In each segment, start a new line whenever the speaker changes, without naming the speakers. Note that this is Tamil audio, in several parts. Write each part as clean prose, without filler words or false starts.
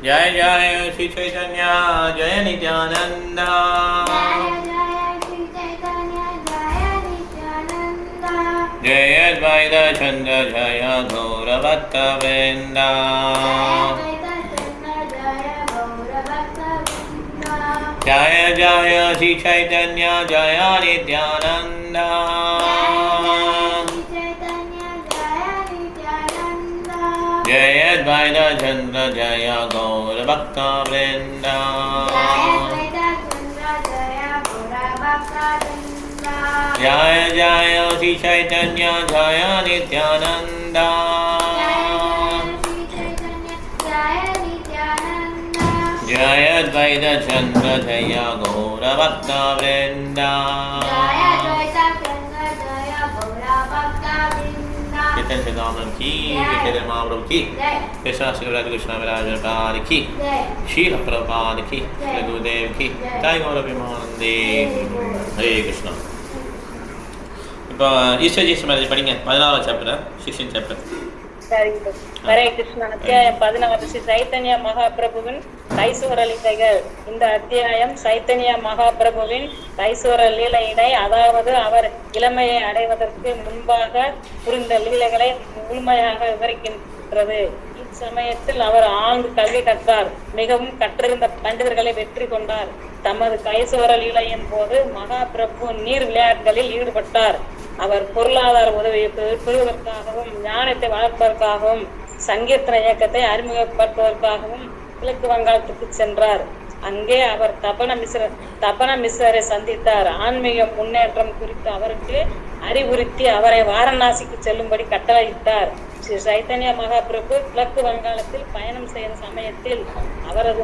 जय जय श्री चैतन्य जय नित्यानंद जय द्वैत चंद्र जय गौरभक्त वृंद जय जय श्री चैतन्य जय नित्यानंद जय द्वैत चंद्र जय गौरभक्त वृंद जय जय श्री चैतन्य जय नित्यानंद जय द्वैत चंद्र जय गौरभक्त वृंद चैतन्य की चैतन्य महाप्रभु की कृष्ण शिवराज कृष्ण विराज प्रभुपाद की शील प्रभुपाद की गुरुदेव की जय गौर अभिमानंदे हरे कृष्ण இப்போ ஈஸ்வரஜி ஸ்மரணை படிங்க 14வது சாப்டர் 16 சாப்டர்
சரிங்க. ஹரே கிருஷ்ணா. அத்தியாயம் 16 ஸ்ரீ சைத்தன்ய மகாபிரபுவின் கைசுவர லீலைகள். இந்த அத்தியாயம் சைத்தன்ய மகாபிரபுவின் கைசுவர லீலையினை, அதாவது அவர் இளமையை அடைவதற்கு முன்பாக புரிந்த லீலைகளை முழுமையாக விவரிக்கின்றது. இச்சமயத்தில் அவர் ஆழ்ந்து கல்வி கற்றார், மிகவும் கற்றிருந்த பண்டிதர்களை வெற்றி கொண்டார். தமது கைசுவர லீலையின் போது மகாபிரபு நீர் விளையாட்டுகளில் ஈடுபட்டார். அவர் பொருளாதார உதவியை பெறுவதற்காகவும் ஞானத்தை வளர்ப்பதற்காகவும் சங்கீர்த்தன இயக்கத்தை அறிமுகப்படுத்துவதற்காகவும் கிழக்கு வங்காளத்துக்கு சென்றார். அங்கே அவர் தபன மிஸ்ரரை சந்தித்தார். ஆன்மீக முன்னேற்றம் குறித்து அவருக்கு அறிவுறுத்தி அவரை வாரணாசிக்கு செல்லும்படி கட்டளையிட்டார். ஸ்ரீ சைத்தன்ய மகாபிரபு கிழக்கு வங்காளத்தில் பயணம் செய்த சமயத்தில் அவரது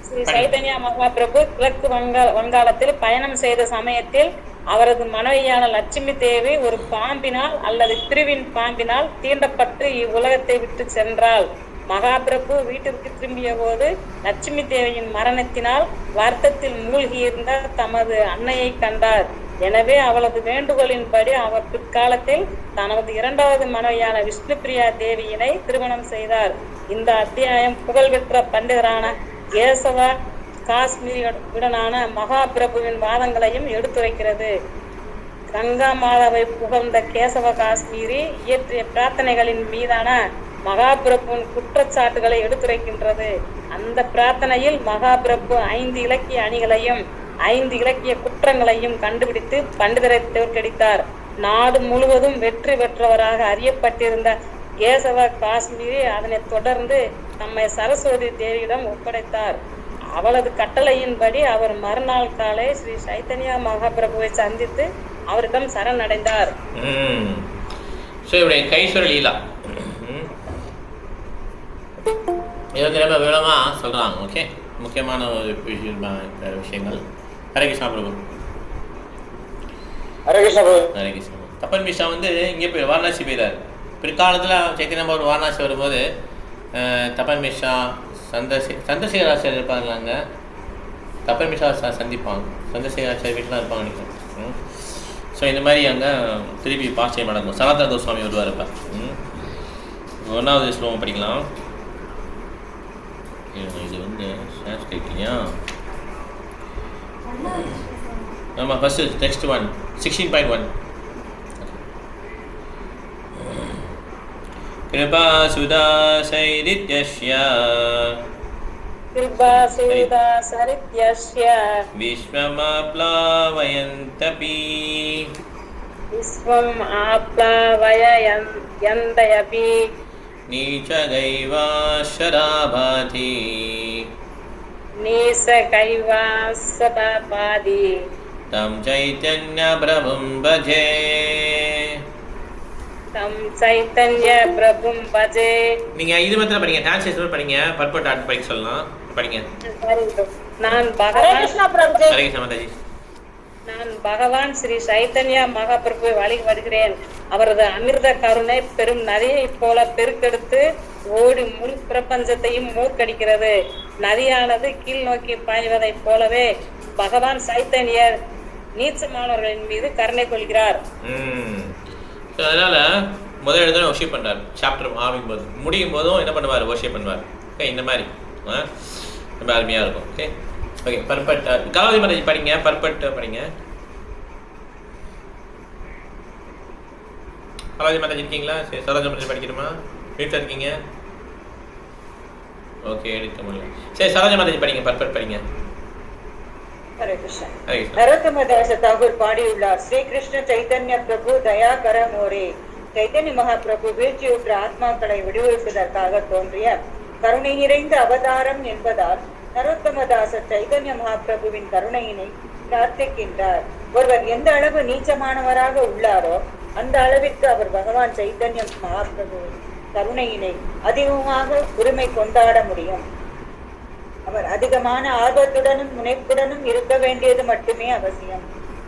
ஸ்ரீ சைத்தன்ய மகாபிரபு கிழக்கு வங்காளத்தில் பயணம் செய்த சமயத்தில் அவரது மனைவியான லட்சுமி தேவி ஒரு பாம்பினால் அல்லது பிரிவின் பாம்பினால் தீண்டப்பட்டு இவ்வுலகத்தை விட்டு சென்றாள். மகாபிரபு வீட்டிற்கு திரும்பிய போது லட்சுமி தேவியின் மரணத்தினால் வருத்தத்தில் மூழ்கியிருந்த தமது அன்னையை கண்டார். எனவே அவளது வேண்டுகோளின்படி அவர் பிற்காலத்தில் தனது இரண்டாவது மனைவியான விஷ்ணுபிரியா தேவியினை திருமணம் செய்தார். இந்த அத்தியாயம் புகழ்பெற்ற பண்டிதரான கேசவ காஷ்மீரியுடனான மகாபிரபுவின் வாதங்களையும் எடுத்துரைக்கிறது. கங்கா மாதாவை புகழ்ந்த கேசவ காஷ்மீரி இயற்றிய பிரார்த்தனைகளின் மீதான மகாபிரபுவின் குற்றச்சாட்டுகளை எடுத்துரைக்கின்றது. அந்த பிரார்த்தனையில் மகாபிரபு 5 இலக்கிய அணிகளையும் 5 இலக்கிய குற்றங்களையும் கண்டுபிடித்து பண்டிதரை தோற்கடித்தார். நாடு முழுவதும் வெற்றி பெற்றவராக அறியப்பட்டிருந்த கேசவ காஷ்மீரி அதனைத் தொடர்ந்து தம்மை சரஸ்வதி தேவியிடம் ஒப்படைத்தார். அவளது கட்டளையின்படி அவர் மறுநாள் காலை ஸ்ரீ சைத்தன்ய மகாபிரபுவை சந்தித்து அவரிடம் சரணடைந்தார்.
கைஸ்வர லீலா இது வந்து ரொம்ப விவரமா சொல்றாங்க. ஓகே, முக்கியமான ஒரு விஷயங்கள். ஹரே கிருஷ்ணா பிரபு.
ஹரே கிருஷ்ணா பிரபு.
ஹரே கிருஷ்ணா. தப்பன் மிஸ்ரா வந்து இங்கே போய் வாரணாசி போயிடார். பிற்காலத்தில் சைத்தன்ய ஒரு வாரணாசி வரும்போது தப்பன் மிஸ்ரா சந்திரசேகர் ஆச்சாரியர் இருப்பாங்களா, அங்கே தப்பன் மிஸ்ரா சந்திப்பாங்க. சந்திரசேகர் ஆச்சாரியர் வீட்டில் இருப்பாங்க நினைக்கிறேன். ஸோ இந்த மாதிரி அங்கே திருப்பி பாஷ்யம் நடக்கும். சனாதன கோஸ்வாமி வருவார். இப்போ 1வது ஸ்லோகம் படிக்கலாம். இது வந்து சான்ஸ்கிரிட்லையா? ஆமாம், ஃபஸ்ட்டு டெக்ஸ்ட் 1 16.1. कृपा सुधा सैरित्यस्य विश्वमाप्लावयन्तपि नीचगैवाशराभाति तं चैतन्य प्रभुं भजे. நீங்க இது மட்டும் படிங்க, டிரான்ஸ்லேஷன் படிங்க, பர்பட் ஆட் படிக்க சொல்லலாம். படிங்க.
நான் பகவான் ஸ்ரீ சைத்தன்ய மகாபிரபுவை வழிபடுகிறேன். அவரது அமிர்த கருணை பெரும் நதியை போல பெருக்கெடுத்து ஓடி முழு பிரபஞ்சத்தையும் மூழ்கடிக்கிறது. நதியானது கீழ் நோக்கி பாய்வதைப் போலவே பகவான் சைத்தன்யர் நீச்சமானவர்களின் மீது கருணை கொள்கிறார்.
அதனால முதல் எழுதுன ஒர்ஷிப் பண்ணுறார். சாப்டர் ஆரம்பிக்கும் போது முடியும் போதும் என்ன பண்ணுவார்? ஒர்ஷிப் பண்ணுவார். ஓகே, இந்த மாதிரி ரொம்ப அருமையாக இருக்கும். ஓகே ஓகே பர்பட் கலாவதி மாதாஜி படிங்க, பர்பட் படிங்க. கலாவதி மாதாஜி இருக்கீங்களா? சரி, சரோஜா மாதாஜி படிக்கணுமா? வீட்டில் இருக்கீங்க? ஓகே, எடுக்க முடியல. சரி, சரோஜா மாதாஜி படிங்க, பர்பட் படிங்க.
ஹரே கிருஷ்ணா. நரோத்தமதாச தாகூர் பாடியுள்ளார். ஸ்ரீ கிருஷ்ண சைத்தன்ய பிரபு தயாகர மோரே. சைத்தன்ய மகாபிரபு வீழ்ச்சியுற்ற ஆத்மாக்களை விடுவிப்பதற்காக தோன்றிய கருணை நிறைந்த அவதாரம் என்பதால் நரோத்தமதாச சைதன்ய மகாபிரபுவின் கருணையினை பிரார்த்திக்கின்றார். ஒருவர் எந்த அளவு நீச்சமானவராக உள்ளாரோ அந்த அளவிற்கு அவர் பகவான் சைதன்ய மகாபிரபுவின் கருணையினை அதிகமாக உரிமை கொண்டாட முடியும். அவர் அதிகமான ஆர்வத்துடனும் முனைப்புடனும் இருக்க வேண்டியது மட்டுமே அவசியம்.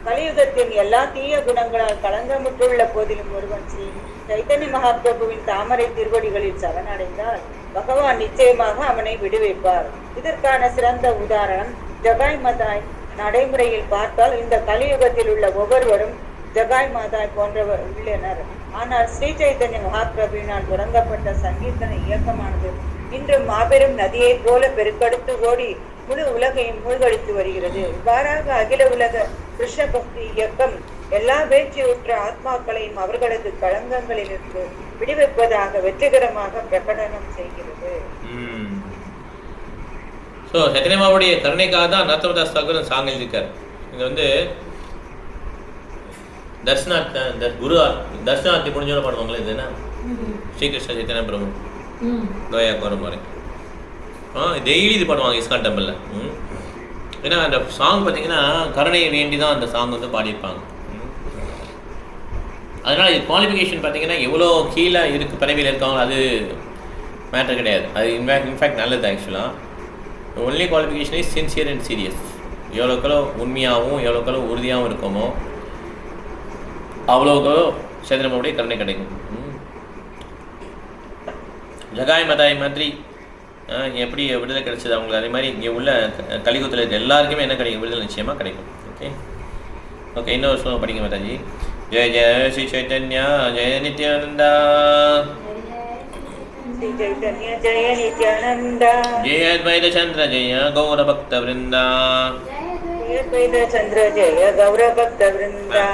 கலியுகத்தின் எல்லா தீய குணங்களால் களங்கமுற்றுள்ள போதிலும் ஒருவன் ஸ்ரீ சைத்தன்ய மகாபிரபுவின் தாமரை திருவடிகளில் சரணடைந்தால் பகவான் நிச்சயமாக அவனை விடுவிப்பார். இதற்கான சிறந்த உதாரணம் ஜகாய் மதாய் நடைமுறையில் பார்த்தால் இந்த கலியுகத்தில் உள்ள ஒவ்வொருவரும் ஜகாய் மாதாய் போன்றவர் உள்ளனர். ஆனால் ஸ்ரீ சைத்தன்ய மகாபிரபுவினால் தொடங்கப்பட்ட சங்கீர்த்தன இயக்கமானது இன்று மாபெரும் நதியை போல பெருக்கெடுத்து ஓடி முழு உலகையும் மூழ்கடித்து வருகிறது. இவ்வாறாக அகில உலக கிருஷ்ண பக்தி இயக்கம் எல்லா வீழ்ச்சியுற்ற ஆத்மாக்களையும் அவர்களது களங்கங்களிலிருந்து விடுவிப்பதாக வெற்றிகரமாக பிரகடனம் செய்கிறது.
ஸோ சத்யமாவுடைய கருணைக்காக தான் நரோத்தமதாஸ் தாக்கூர் சாங் எழுதியிருக்கார். இது வந்து தர்ஷனார்த்தி முடிஞ்சோட பாடுவாங்களே, இது என்ன ஸ்ரீகிருஷ்ண சைத்தன்ய பிரபு தோயா கோரமாரி டெய்லி இது பண்ணுவாங்க இஸ்கான் டெம்பிளில். ஏன்னா அந்த சாங் பார்த்தீங்கன்னா கருணையை வேண்டி தான் அந்த சாங் வந்து பாடியிருப்பாங்க. அதனால் இது குவாலிஃபிகேஷன் பார்த்தீங்கன்னா எவ்வளோ கீழே இருக்குது பதவியில் இருக்காங்களோ அது மேட்டர் கிடையாது. அது இன்ஃபேக்ட் நல்லது. ஆக்சுவலாக only qualification is sincere and serious. எவ்வளோக்களோ உண்மையாகவும் எவ்வளோக்களோ உறுதியாகவும் இருக்கோமோ அவ்வளோக்களோ சந்திரமாவுடைய கருணை கிடைக்கும். ஜகாய் மதாய் மாதிரி எப்படி விடுதலை கிடைச்சது அவங்களுக்கு, அதே மாதிரி இங்கே உள்ள கலியுகத்தில் இருக்க எல்லாருக்குமே என்ன கிடைக்கும்? விடுதலை நிச்சயமாக கிடைக்கும். ஓகே ஓகே இன்னொரு ஸ்லோகம் படிங்க மாதாஜி. ஜெய ஜெய ஸ்ரீ சைத்தன்யா ஜெய நித்யானந்தா
ஸ்ரீ சைத்தன்ய ஜெய நித்யானந்தா
ஜெய அத்வைத சந்திர ஜெய கௌர பக்த விருந்தா
ஜெய அத்வைத சந்திர ஜெய கௌர பக்த விருந்தா.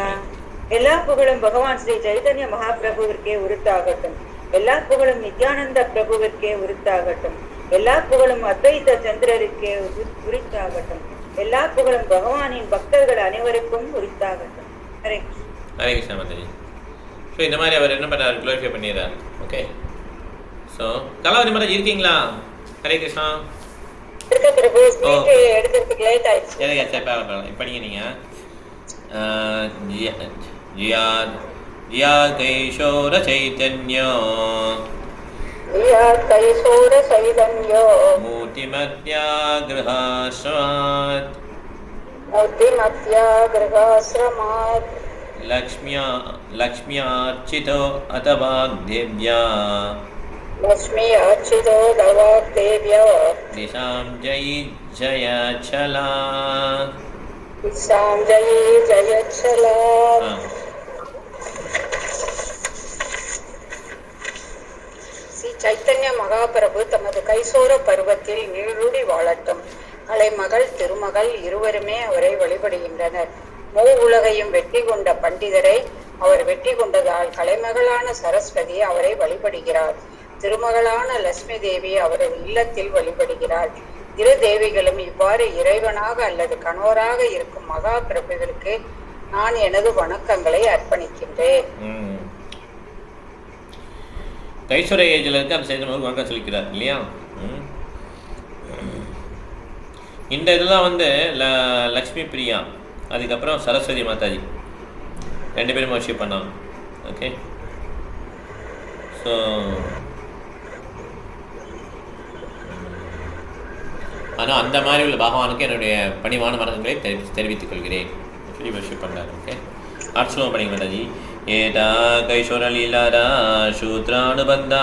எல்லா புகழும் பகவான் ஸ்ரீ சைதன்ய மகாபிரபுவிற்கே உரித்தாகட்டும். எல்லா புகழும் நித்யானந்த பிரபுவிற்கே உரித்தாகட்டும். எல்லா புகழும் அத்வைத சந்திரருக்கே உரித்தாகட்டும். எல்லா புகழும் பகவானின் பக்தர்கள் அனைவருக்கும் உரித்தாகட்டும். ஹரே
ஹரே கிருஷ்ணா மாதாஜி. ஸோ இந்த மாதிரி அவர் என்ன பண்ணார்? க்ளோரிஃபை பண்ணிடுறார். ஓகே ஸோ கலாவதி மாதாஜி இருக்கீங்களா? ஹரே கிருஷ்ணா.
பிரபு எடுக்கிறதுக்கு லேட் ஆயிடுச்சு.
இப்படிங்க நீங்கள் ஜியா கைஷோர சைதன்யோ மூர்த்திமத்யாகிருஹாஸ்ரமாத் லக்ஷ்மியார்ச்சிதோ அதவாக்தேவ்யா திசாம் ஜயி ஜயச்சலா
சைத்தன்ய மகாபிரபு தமது கைசோர பருவத்தில் நீழூடி வாழட்டும். கலைமகள் திருமகள் இருவருமே அவரை வழிபடுகின்றனர். உலகையும் வெற்றி கொண்ட பண்டிதரை அவர் வெற்றி கொண்டதால் கலைமகளான சரஸ்வதி அவரை வழிபடுகிறார். திருமகளான லட்சுமி தேவி அவரது இல்லத்தில் வழிபடுகிறார். இரு தேவிகளும் இவ்வாறு இறைவனாக அல்லது கணவராக இருக்கும் மகா பிரபுவிற்கு நான் எனது வணக்கங்களை அர்ப்பணிக்கின்றேன்.
கைஸ்வர ஏஜில் இருக்கு அந்த சைதன்யம் வணக்கம் சொல்லிக்கிறார் இல்லையா? இந்த இதெல்லாம் வந்து லக்ஷ்மி பிரியா, அதுக்கப்புறம் சரஸ்வதி மாதாஜி ரெண்டு பேரும் வர்ஷிப் பண்ணாங்க. ஓகே ஸோ ஆனால் அந்த மாதிரி உள்ள பகவானுக்கு என்னுடைய பணிவான வணக்கங்களை தெரிவித்துக் கொள்கிறேன் சொல்லி வர்ஷிப் பண்ணார். ஓகே அடுத்த படிங்க மாதாஜி. ஏதா கைஷோர லீலாரா சூத்ரானுபந்தா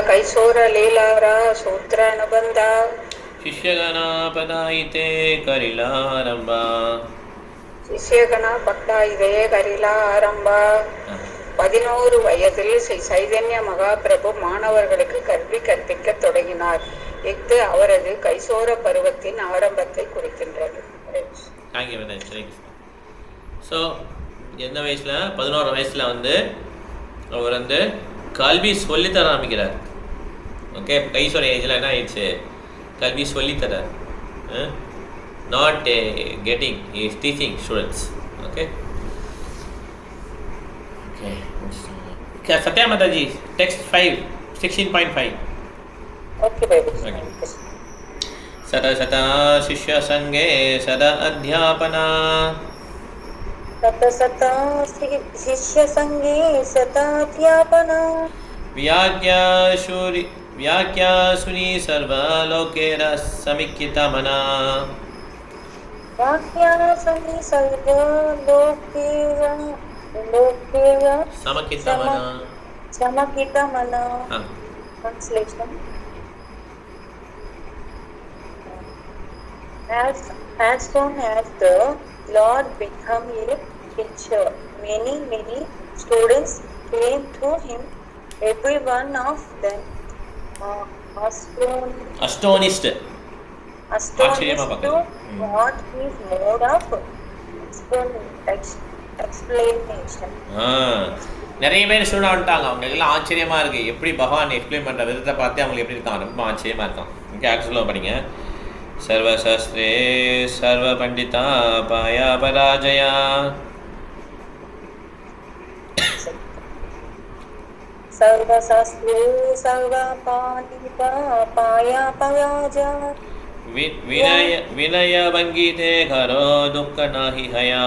கைசோர லீலாரா சூத்ரானுபந்தா
ಶಿಷ್ಯಗಣಪದಾಯಿತೆ ಕರಿಲಾರಂಭ
ಶಿಷ್ಯಗಣಪದಾಯಿತೆ ಕರಿಲಾರಂಭ
11 வயதில் ஸ்ரீ சைதன்ய மகாபிரபு மாணவர்களுக்கு கல்வி கற்பிக்க தொடங்கினார். இது அவரது கைசோர பருவத்தின் ஆரம்பத்தை குறிக்கின்றது.
ஸோ எந்த வயசில் 11 வயசில் வந்து அவர் வந்து கல்வி சொல்லித்தர ஆரம்பிக்கிறார். ஓகே, கைசோர ஏஜில் என்ன ஆயிடுச்சு, கல்வி சொல்லித்தரார். Not getting, is teaching students. Okay okay Sathya Mataji, text 5 16.5.
Okay baby.
சதா சதா சிஷ்ய சங்கே சதா அத்தியாபனா
सतसता शिष्य संगे सताध्यापना
व्याख्या सुनी सर्वलोकेर समिक्कितमना
व्याख्या सुनी सर्वलोकेर समकितमना. Translation. As soon as the Lord became a teacher, many students came to him. Every one of them
astonished to
what his mode of explanation.
நிறைய பேர் ஸ்டூடெண்ட் வந்துட்டாங்க. அவங்களுக்கெல்லாம் ஆச்சரியமாக இருக்குது, எப்படி பகவான் எக்ஸ்பிளைன் பண்ணுற விதத்தை பார்த்து அவங்களுக்கு எப்படி இருக்காங்க, ரொம்ப ஆச்சரியமாக இருக்கான். ஓகே, ஆக்சுவலாக படிங்க. सर्वशास्त्रे सर्वपंडिता पाया पराजया
सर्वशास्त्रे सर्वपंडिता पाया पराजया
विनय भंगिते करो दुःख नाही हया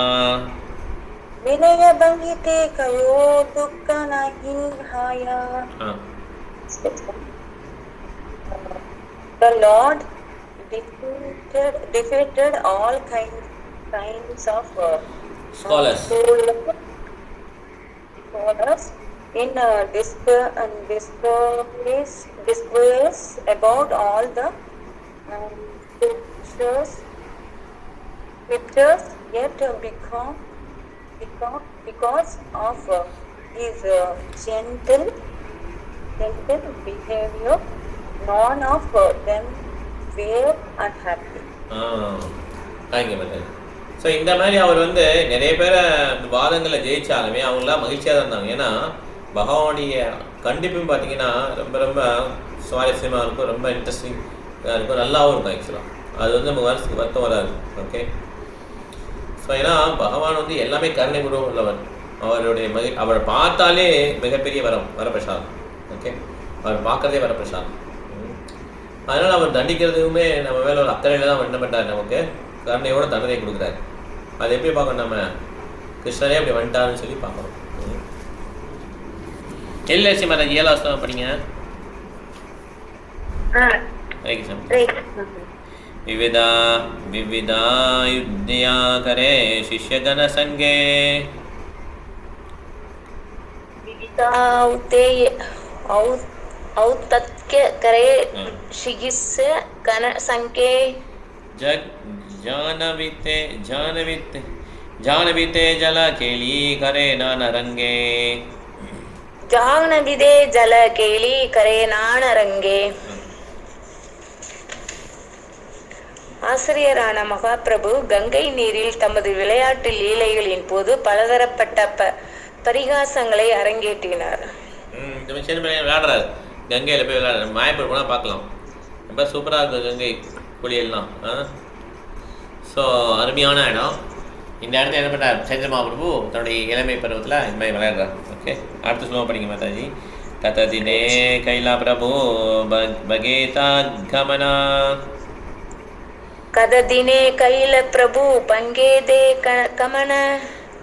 विनय भंगिते करो दुःख नाही हया. The Lord defeated all kinds of
scholars
in discourse about all the scriptures, yet because of his gentle behavior, none of them were unhappy.
Thank you madam. So இந்த மாதிரி அவர் வந்து நிறைய பேரை வாதங்களை ஜெயிச்சாலுமே அவங்களாம் மகிழ்ச்சியாக தான் இருந்தாங்க. ஏன்னா பகவானுடைய கண்டிப்பும் பார்த்தீங்கன்னா ரொம்ப ரொம்ப சுவாரஸ்யமாக இருக்கும், ரொம்ப இன்ட்ரெஸ்டிங்காக இருக்கும், நல்லாவும் இருக்கும். ஆக்சுவலாக அது வந்து நம்ம மனசுக்கு வருத்தம் வராது. ஓகே, ஸோ ஏன்னா பகவான் வந்து எல்லாமே கருணை குணம் உள்ளவர். அவருடைய அவரை பார்த்தாலே மிகப்பெரிய வரப்பிரசாதம். ஓகே, அவர் பார்க்குறதே வரப்பிரசாதம். அதனால் அவர் தண்டிக்கிறதுக்குமே நம்ம மேலே ஒரு அக்கறையில் தான் என்ன பண்ணுறாரு, நமக்கு கருணையோட தண்டனை கொடுக்குறாரு. அது எப்படி பார்க்கணும், நம்ம கிருஷ்ணரே அப்படி வந்துட்டாருன்னு சொல்லி பார்க்கணும். எல்எஸ்சி மாதாஜி 7வது படிங்க. विविधा युद्धया करे शिष्यगण संगे
औतत्य करे शिष्य गण संगे
जग जानविते जल केली करे नान रंगे
जानविदे जल केली करे नान रंगे. ஆசிரியரான மகாபிரபு கங்கை நீரில் தமது விளையாட்டு லீலைகளின் போது பலதரப்பட்ட பரிகாசங்களை அரங்கேற்றினார்.
விளையாடுறாரு, கங்கையில் போய் விளையாடுறாரு. மாயப்பூர் போனால் பார்க்கலாம், ரொம்ப சூப்பராக இருக்குது கங்கை குளியல்லாம். ஸோ அருமையான இடம். இந்த இடத்துல என்ன பண்ணுறார் சைத்தன்ய மகாபிரபு தன்னுடைய இளமை பருவத்தில் இந்த மாதிரி விளையாடுறார். ஓகே, அடுத்து ஸ்லோகம் படிங்க மாதாஜி. ததினே கைலா பிரபு பகேதா கமனா
कददिने कैल प्रभु पंगे दे कमन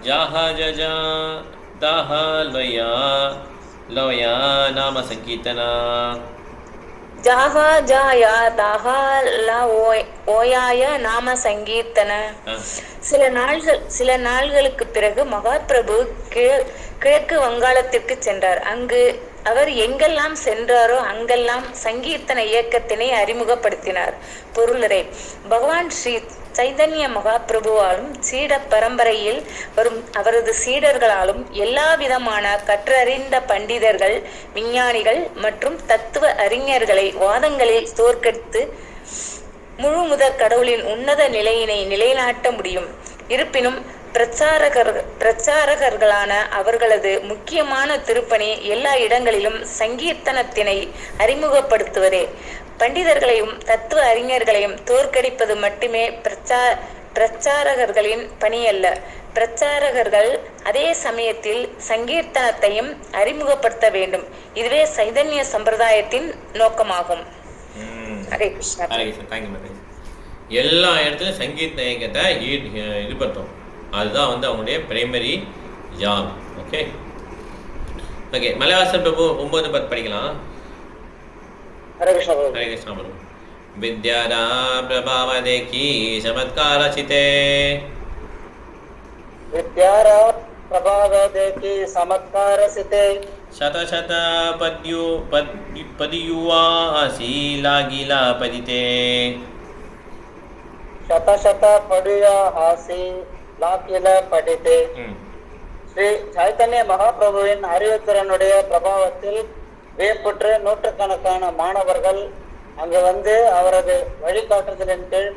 जहाज दाह लोया नाम संकीर्तना
जहा जाया दाह ओयाय नाम संकीर्तன. சில நாள்களுக்கு பிறகு மகாபிரபு கிழக்கு வங்காளத்திற்கு சென்றார். அங்கு அவர் எங்கெல்லாம் சென்றாரோ அங்கெல்லாம் சங்கீர்த்தன இயக்கத்தினை அறிமுகப்படுத்தினார். பொருளரை பகவான் சைதன்ய மகாபிரபுவாலும் சீட பரம்பரையில் வரும் அவரது சீடர்களாலும் எல்லா விதமான கற்றறிந்த பண்டிதர்கள், விஞ்ஞானிகள் மற்றும் தத்துவ அறிஞர்களை வாதங்களில் தோற்கடித்து முழு முதற் கடவுளின் உன்னத நிலையினை நிலைநாட்ட முடியும். இருப்பினும் பிரச்சாரகர்களான அவர்களது முக்கியமான திருப்பணி எல்லா இடங்களிலும் சங்கீர்த்தனத்தினை அறிமுகப்படுத்துவதே. பண்டிதர்களையும் தத்துவ அறிஞர்களையும் தோற்கடிப்பது மட்டுமே பிரச்சாரகர்களின் பணியல்ல. பிரச்சாரகர்கள் அதே சமயத்தில் சங்கீர்த்தனத்தையும் அறிமுகப்படுத்த வேண்டும். இதுவே சைதன்ய சம்பிரதாயத்தின் நோக்கமாகும். ஹரே கிருஷ்ணா.
ஹரே கிருஷ்ணா. Thank you madam. எல்லா இடத்துலையும் சங்கீத இயக்கத்தை ஈடுபடுத்தும். அதுதான் வந்து அவங்களுடைய primary job. Okay okay. Malaivasan Prabhu 9-10 படிக்கலாம்.
हरे कृष्ण प्रभु.
हरे कृष्ण प्रभु. विद्यारा प्रभाव देखी चमत्कार चिते,
विद्यारा प्रभाव देखी चमत्कार सिते,
शत शत पदियुवासी लागिला पदिते,
शत शत पडिया हासी लागिला पडिते. ஸ்ரீ சைத்தன்ய மகாபிரபுவின் அறிவுத்திறனுடைய பிரபாவத்தில் வியப்புற்று நூற்றுக்கணக்கான மாணவர்கள் அங்கு வந்து அவரது வழிகாட்டுதலின் கீழ்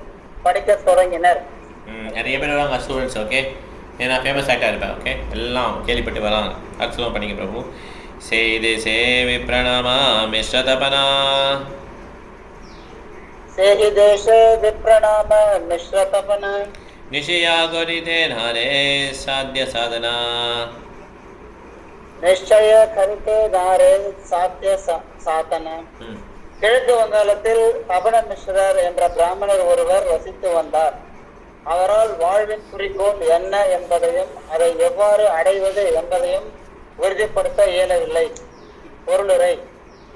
படிக்க தொடங்கினர்.
நிறைய பேர் வராங்க ஸ்டூடெண்ட்ஸ். ஓகே, ஏன்னா ஃபேமஸ் ஆகிட்டா இருப்பேன். ஓகே, எல்லாம் கேள்விப்பட்டு வராங்க. அர்த்தம் பண்ணிக்க பிரபு. சேது சேவி பிரணாமா மிஸ்ரதபனா,
சேஹி தேச விப்ரணாம மிஸ்ரதபன,
நிஷயா கோரிதே நாரே சாத்திய சாதனா,
நிச்சய கருத்தே தாரே சாத்திய சாதன. கிழக்கு வங்காளத்தில் தபன மிஸ்ரர் என்ற பிராமணர் ஒருவர் வசித்து வந்தார். அவரால் வாழ்வின் குறிக்கோள் என்ன என்பதையும் அதை எவ்வாறு அடைவது என்பதையும் உறுதிப்படுத்த இயலவில்லை. பொருளுரை: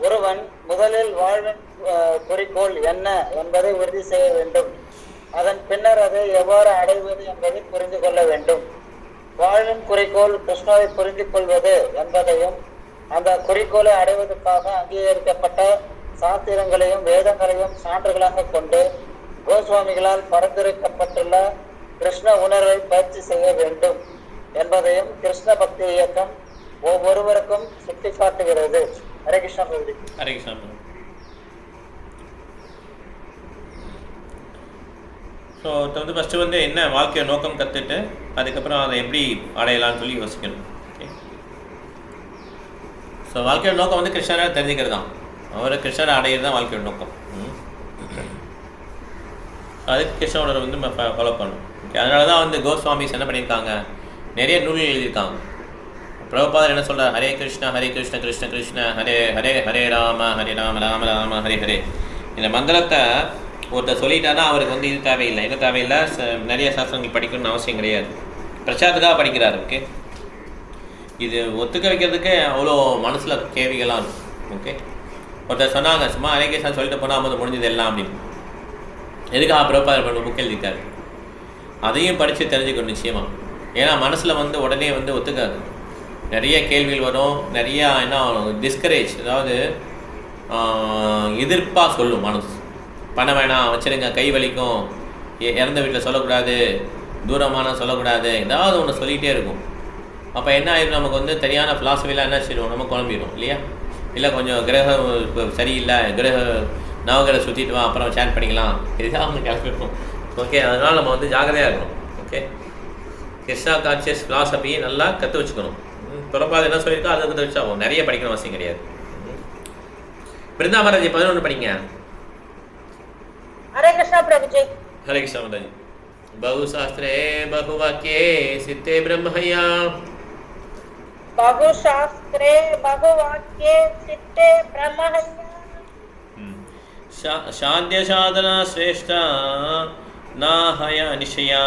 ஒருவன் முதலில் வாழ்வின் குறிக்கோள் என்ன என்பதை உறுதி செய்ய வேண்டும். அதன் பின்னர் அதை எவ்வாறு அடைவது என்பதை புரிந்து கொள்ள வேண்டும். வாழ்வின் குறிக்கோள் கிருஷ்ணாவை புரிந்து கொள்வது என்பதையும் அந்த குறிக்கோளை அடைவதற்காக அங்கீகரிக்கப்பட்ட சாஸ்திரங்களையும் வேதங்களையும் சான்றுகளாக கொண்டு கோஸ்வாமிகளால் பரிந்துரைக்கப்பட்டுள்ள கிருஷ்ண உணர்வை பயிற்சி செய்ய வேண்டும் என்பதையும் கிருஷ்ண பக்தி இயக்கம் ஒவ்வொருவருக்கும் சுட்டிக்காட்டுகிறது. ஹரே கிருஷ்ணா பிரபு.
ஹரே கிருஷ்ணா பிரபு. ஸோ வந்து ஃபஸ்ட்டு வந்து என்ன வாழ்க்கையை நோக்கம் கற்றுட்டு அதுக்கப்புறம் அதை எப்படி அடையலாம்னு சொல்லி யோசிக்கணும். ஓகே, ஸோ வாழ்க்கையோட நோக்கம் வந்து கிருஷ்ணரை தெரிஞ்சுக்கிறது தான். அவரை கிருஷ்ணரை அடையிறது தான் வாழ்க்கையோட நோக்கம். அதுக்கு கிருஷ்ணனோட வந்து நம்ம ஃபாலோ பண்ணணும். ஓகே, அதனால தான் வந்து கோஸ்வாமிஸ் என்ன பண்ணியிருக்காங்க, நிறைய நூல்கள் எழுதியிருக்காங்க. பிரபுபாதர் என்ன சொல்கிறார், ஹரே கிருஷ்ணா கிருஷ்ண கிருஷ்ண ஹரே ஹரே ஹரே ராம ராம ராம ஹரே ஹரே. இந்த மந்திரத்தை ஒருத்தர் சொல்லிட்டாருன்னா அவருக்கு வந்து இது தேவையில்லை, என்ன தேவையில்லை, நிறைய சாஸ்திரங்கள் படிக்கணும்னு அவசியம் கிடையாது. பிரச்சாரத்துக்காக படிக்கிறாரு. ஓகே, இது ஒத்துக்க வைக்கிறதுக்கு அவ்வளோ மனசில் கேள்விகளாக இருக்கும். ஓகே, ஒருத்தர் சொன்னாங்க சும்மா ஹரே கிருஷ்ணா சொல்லிட்டு போனால் அது முடிஞ்சது எல்லாம் அப்படின்னு. எதுக்காக பிரபுபாதர் புக் எழுதியிருக்காரு, அதையும் படித்து தெரிஞ்சுக்கணும் நிச்சயமாக. ஏன்னா மனசில் வந்து உடனே வந்து ஒத்துக்காது, நிறைய கேள்விகள் வரும், நிறையா என்ன டிஸ்கரேஜ், அதாவது எதிர்ப்பாக சொல்லும் மனசு. பண்ண வேணாம், வச்சுருங்க, கை வலிக்கும், இறந்த வீட்டில் சொல்லக்கூடாது, தூரமான சொல்லக்கூடாது, ஏதாவது ஒன்று சொல்லிகிட்டே இருக்கும். அப்போ என்ன ஆயிடும், நமக்கு வந்து சரியான ஃபிலாசபிலாம் என்ன செய்வோம், நம்ம குழம்பிடும் இல்லையா. இல்லை கொஞ்சம் கிரகம் சரியில்லை, நவகிரக சுற்றிட்டு வா, அப்புறம் சேட் பண்ணிக்கலாம், இதுதான் அவங்க கிளம்பிடும். ஓகே, அதனால் நம்ம வந்து ஜாகிரதையாக இருக்கணும். ஓகே, கிருஷ்ணா கான்சியஸ் ஃபிலாசபியை நல்லா கற்று வச்சுக்கணும். பிரபாதர் என்ன சொல்லியிருக்கோ அதை கற்று வச்சா ஆகும், நிறைய படிக்கணும் அவசியம் கிடையாது. பிருந்தாமராஜி 11 படிங்க.
ஹரே கிருஷ்ணா பிரபுஜி.
ஹரே கிருஷ்ணா மாதாஜி. बहुशास्त्रे बहुवाक्ये सिद्धे ब्रह्मया,
बहुशास्त्रे बहुवाक्ये सिद्धे ब्रह्मया,
शांत्य साधना श्रेष्ठा नाहय निशया,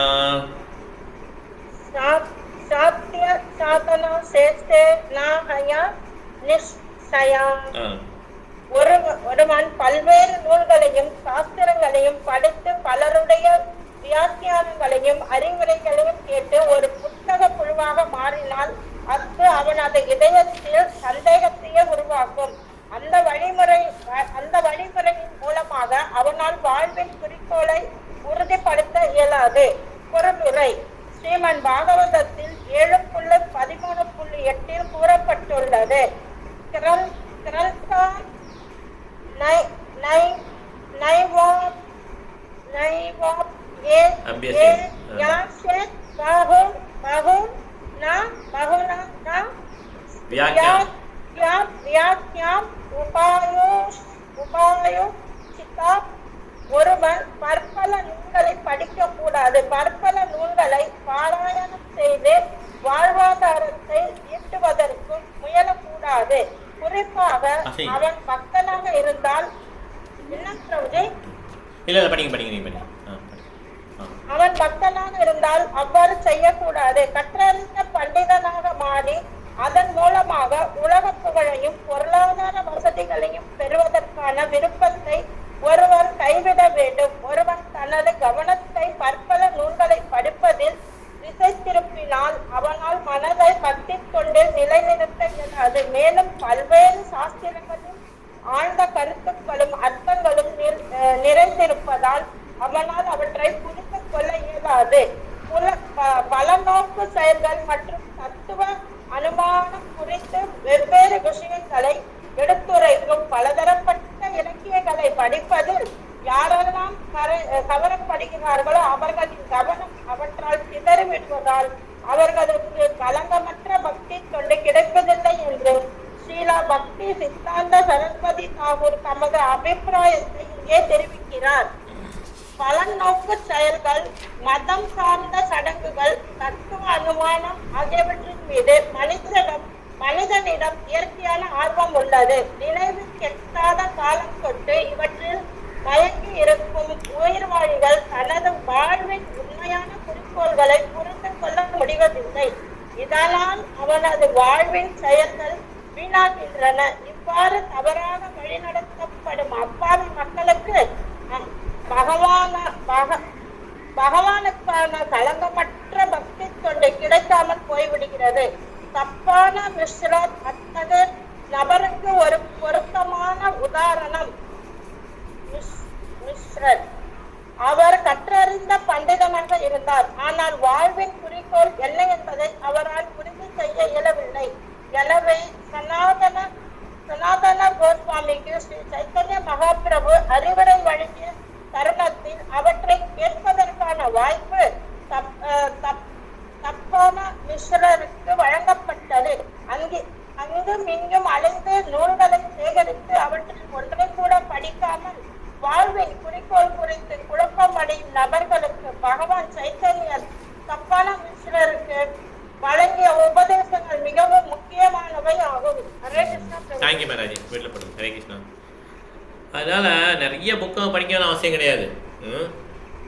शांत्य साधना श्रेष्ठे नाहय निशया. ஒருவன் பல்வேறு நூல்களையும் சாஸ்திரங்களையும் படித்து பலருடைய வியாக்கியானங்களையும் அறிவுரைகளையும் கேட்டு ஒரு புத்தக புழுவாக மாறினால் அது அவனது இதயத்தில் சந்தேகத்தையே உருவாக்கும். அந்த வழிமுறையின் மூலமாக அவனால் வாழ்வின் குறிக்கோளை உறுதிப்படுத்த இயலாது.
பாகவதத்தில் 7.13.8 கூறப்பட்டுள்ளது. ஒருவன் பற்பல நூல்களை படிக்க கூடாது. பற்பல நூல்களை பாராயணம் செய்து வாழ்வாதாரத்தை ஈட்டுவதற்கு முயலக்கூடாது. குறிப்பாக அவன் பக்தனாக இருந்தால் அவன் பக்தனாக இருந்தால் அவ்வாறு செய்யக்கூடாது. கற்றறிந்த பண்டிதனாக மாறி அதன் மூலமாக உலக புகழையும் பொருளாதார வசதிகளையும் பெறுவதற்கான விருப்பத்தை ஒருவன் கைவிட வேண்டும். ஒருவன் தனது கவனத்தை பற்பல நூல்களை படிப்பதில் திசை திருப்பினால் அவனால் மனதை பக்தி கொண்டு நிலைநிறுத்த இயலாது. மேலும் பல்வேறு சாஸ்திரங்களில் ஆழ்ந்த கருத்துக்களும் அர்த்தங்களும் நிறைந்திருப்பதால் அவனால் அவற்றை புரிந்து கொள்ள இயலாது. பலநோக்கு செயல்கள் மற்றும் தத்துவ அனுமானம் குறித்து வெவ்வேறு விஷயங்களை எடுத்துரைக்கும் பலதரப்பட்ட இலக்கியங்களை படிப்பதில் யாரெல்லாம் கவரப்படுகிறார்களோ அவர்களின் கவனம் அவற்றால் சிதறிவிடுவதால் அவர்களுக்கு களங்கமற்ற பக்தி கொண்டு கிடைப்பதில்லை என்று ஸ்ரீலா பக்தி சித்தாந்த சரஸ்வதி தாகூர் தமது அபிப்பிராயத்தை இங்கே தெரிவிக்கிறார். பலநோக்கு செயல்கள், மதம் சார்ந்த சடங்குகள், தத்துவ அனுமானம் ஆகியவற்றின் மீது மனிதனிடம் இயற்கையான ஆர்வம் உள்ளது. நினைவு கெட்டாத காலம் தொட்டு இவற்றில் மயங்கி இருக்கும் உயிர்வாழிகள் தனது வாழ்வின் உண்மையான குறிக்கோள்களை புரிந்து கொள்ள முடிவதில்லை. இதனால் அவனது வாழ்வின் செயல்கள் வீணாகின்றன. இவ்வாறு தவறாக வழிநடத்தப்படும் அப்பாவி மக்களுக்கு பகவானுக்கான களங்கமற்ற பக்தி தொண்டு கிடைக்காமல் போய்விடுகிறது. தப்பான மிஸ்ரர் அத்தகைய நபருக்கு ஒரு பொருத்தமான உதாரணம். மிஸ்ரர் அவர் கற்றறிந்த பண்டிதனாக இருந்தார். ஆனால் வாழ்வின் குறிக்கோள் என்ன என்பதை அவரால் புரிந்து செய்ய இயலவில்லை. எனவே சனாதன கோஸ்வாமிக்கு ஸ்ரீ சைத்தன்ய மகாபிரபு அறிவுரை வழங்கிய தருணத்தில் அவற்றை கேட்பதற்கான வாய்ப்பு தப்பான மிஸ்ரருக்கு வழங்கப்பட்டது. அங்கும் இங்கும் அலைந்து நூல்களை சேகரித்து அவற்றில் ஒன்றை கூட படிக்காமல் வாழ்வின் குறிக்கோள் குறித்து குழப்பம் அடையும் நபர்களுக்கு பகவான் சைத்தன்யர் தப்பான மிஸ்ரருக்கு வழங்கிய உபதேசங்கள் மிகவும் முக்கியமானவை ஆகும். ஹரே கிருஷ்ணா.
ஹரே கிருஷ்ணா. அதனால் நிறைய புக்கை படிக்கணும்னு அவசியம் கிடையாது.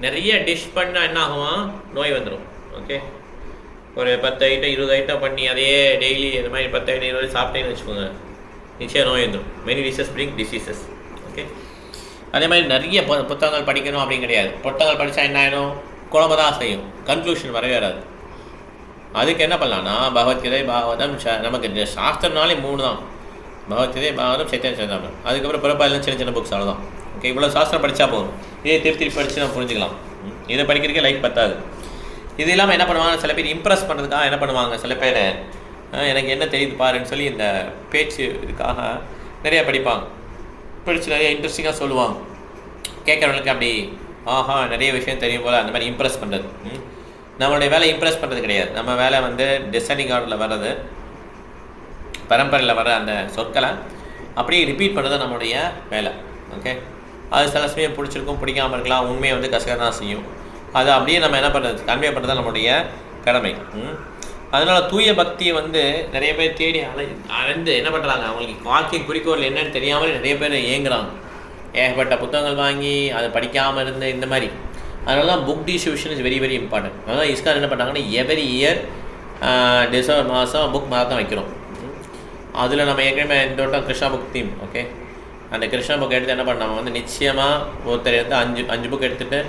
நிறைய டிஷ் பண்ணால் என்ன ஆகும், நோய் வந்துடும். ஓகே, ஒரு 10 ஐட்டம் 20 ஐட்டம் பண்ணி அதையே டெய்லி இந்த மாதிரி 10 ஐட்டம் 20 சாப்பிட்டேன்னு வச்சுக்கோங்க, நிச்சயம் நோய் வந்துடும். Many dishes bring diseases. Okay, அதே மாதிரி நிறைய புத்தகங்கள் படிக்கணும் அப்படின்னு கிடையாது. புத்தகங்கள் படித்தா என்ன ஆகிடும், குழம்பு தான் செய்யும், கன்க்ளூஷன் வரவே வராது. அதுக்கு என்ன பண்ணலான்னா பகவத்கீதை, பாகவதம், நமக்கு சாஸ்திரம்னாலே 3 தான்: பகவத்கீதை, பாகவதம், சைத்தன்ய சரிதாமிரதம். அதுக்கப்புறம் பிறப்பாலாம் சின்ன சின்ன புக்ஸ் அவ்வளோதான். ஓகே, இவ்வளோ சாஸ்திரம் படித்தா போதும். இதே திருப்பி படித்து நம்ம புரிஞ்சுக்கலாம். இதை படிக்கிறதுக்கே லைக் பத்தாது. இது இல்லாமல் என்ன பண்ணுவாங்க, சில பேர் இம்ப்ரெஸ் பண்ணுறதுக்காக என்ன பண்ணுவாங்க, சில பேர் எனக்கு என்ன தெரியுது பாருன்னு சொல்லி இந்த பேச்சு இதுக்காக நிறையா படிப்பாங்க. படித்து நிறைய இன்ட்ரெஸ்டிங்காக சொல்லுவாங்க. கேட்குறவங்களுக்கு அப்படி ஆஹா நிறைய விஷயம் தெரியும் போல் அந்த மாதிரி இம்ப்ரெஸ் பண்ணுறது. நம்மளுடைய வேலை இம்ப்ரெஸ் பண்ணுறது கிடையாது. நம்ம வேலை வந்து டிசைனிங் ஆர்டரில் வர்றது, பரம்பரையில் வர அந்த சொற்களை அப்படியே ரிப்பீட் பண்ணுறது நம்மளுடைய வேலை. ஓகே, அது சில சமயம் பிடிச்சிருக்கும், பிடிக்காமல் இருக்கலாம், உண்மையை வந்து கசக்க தான் செய்யும். அதை அப்படியே நம்ம என்ன பண்ணுறது, கன்வே பண்ணுறது நம்மளுடைய கடமை. அதனால் தூய பக்தியை வந்து நிறைய பேர் தேடி அலைந்து என்ன பண்ணுறாங்க, அவங்களுக்கு வாழ்க்கை குறிக்கோள் என்னன்னு தெரியாமல் நிறைய பேர் ஏங்குறாங்க. ஏகப்பட்ட புத்தகங்கள் வாங்கி அதை படிக்காமல் இருந்து இந்த மாதிரி. அதனால தான் book distribution is very very important. அதனால இஸ்கான் என்ன பண்ணாங்கன்னா எவ்ரி இயர் டிசம்பர் மாதம் புக் மாதம் வைக்கிறோம். அதில் நம்ம ஏற்கனவே இந்த வட்டம் கிருஷ்ணா புக் தீம். ஓகே, அந்த கிருஷ்ணா புக் எடுத்து என்ன பண்ணோம் வந்து நிச்சயமாக ஒருத்தர் எடுத்து 5 புக் எடுத்துகிட்டு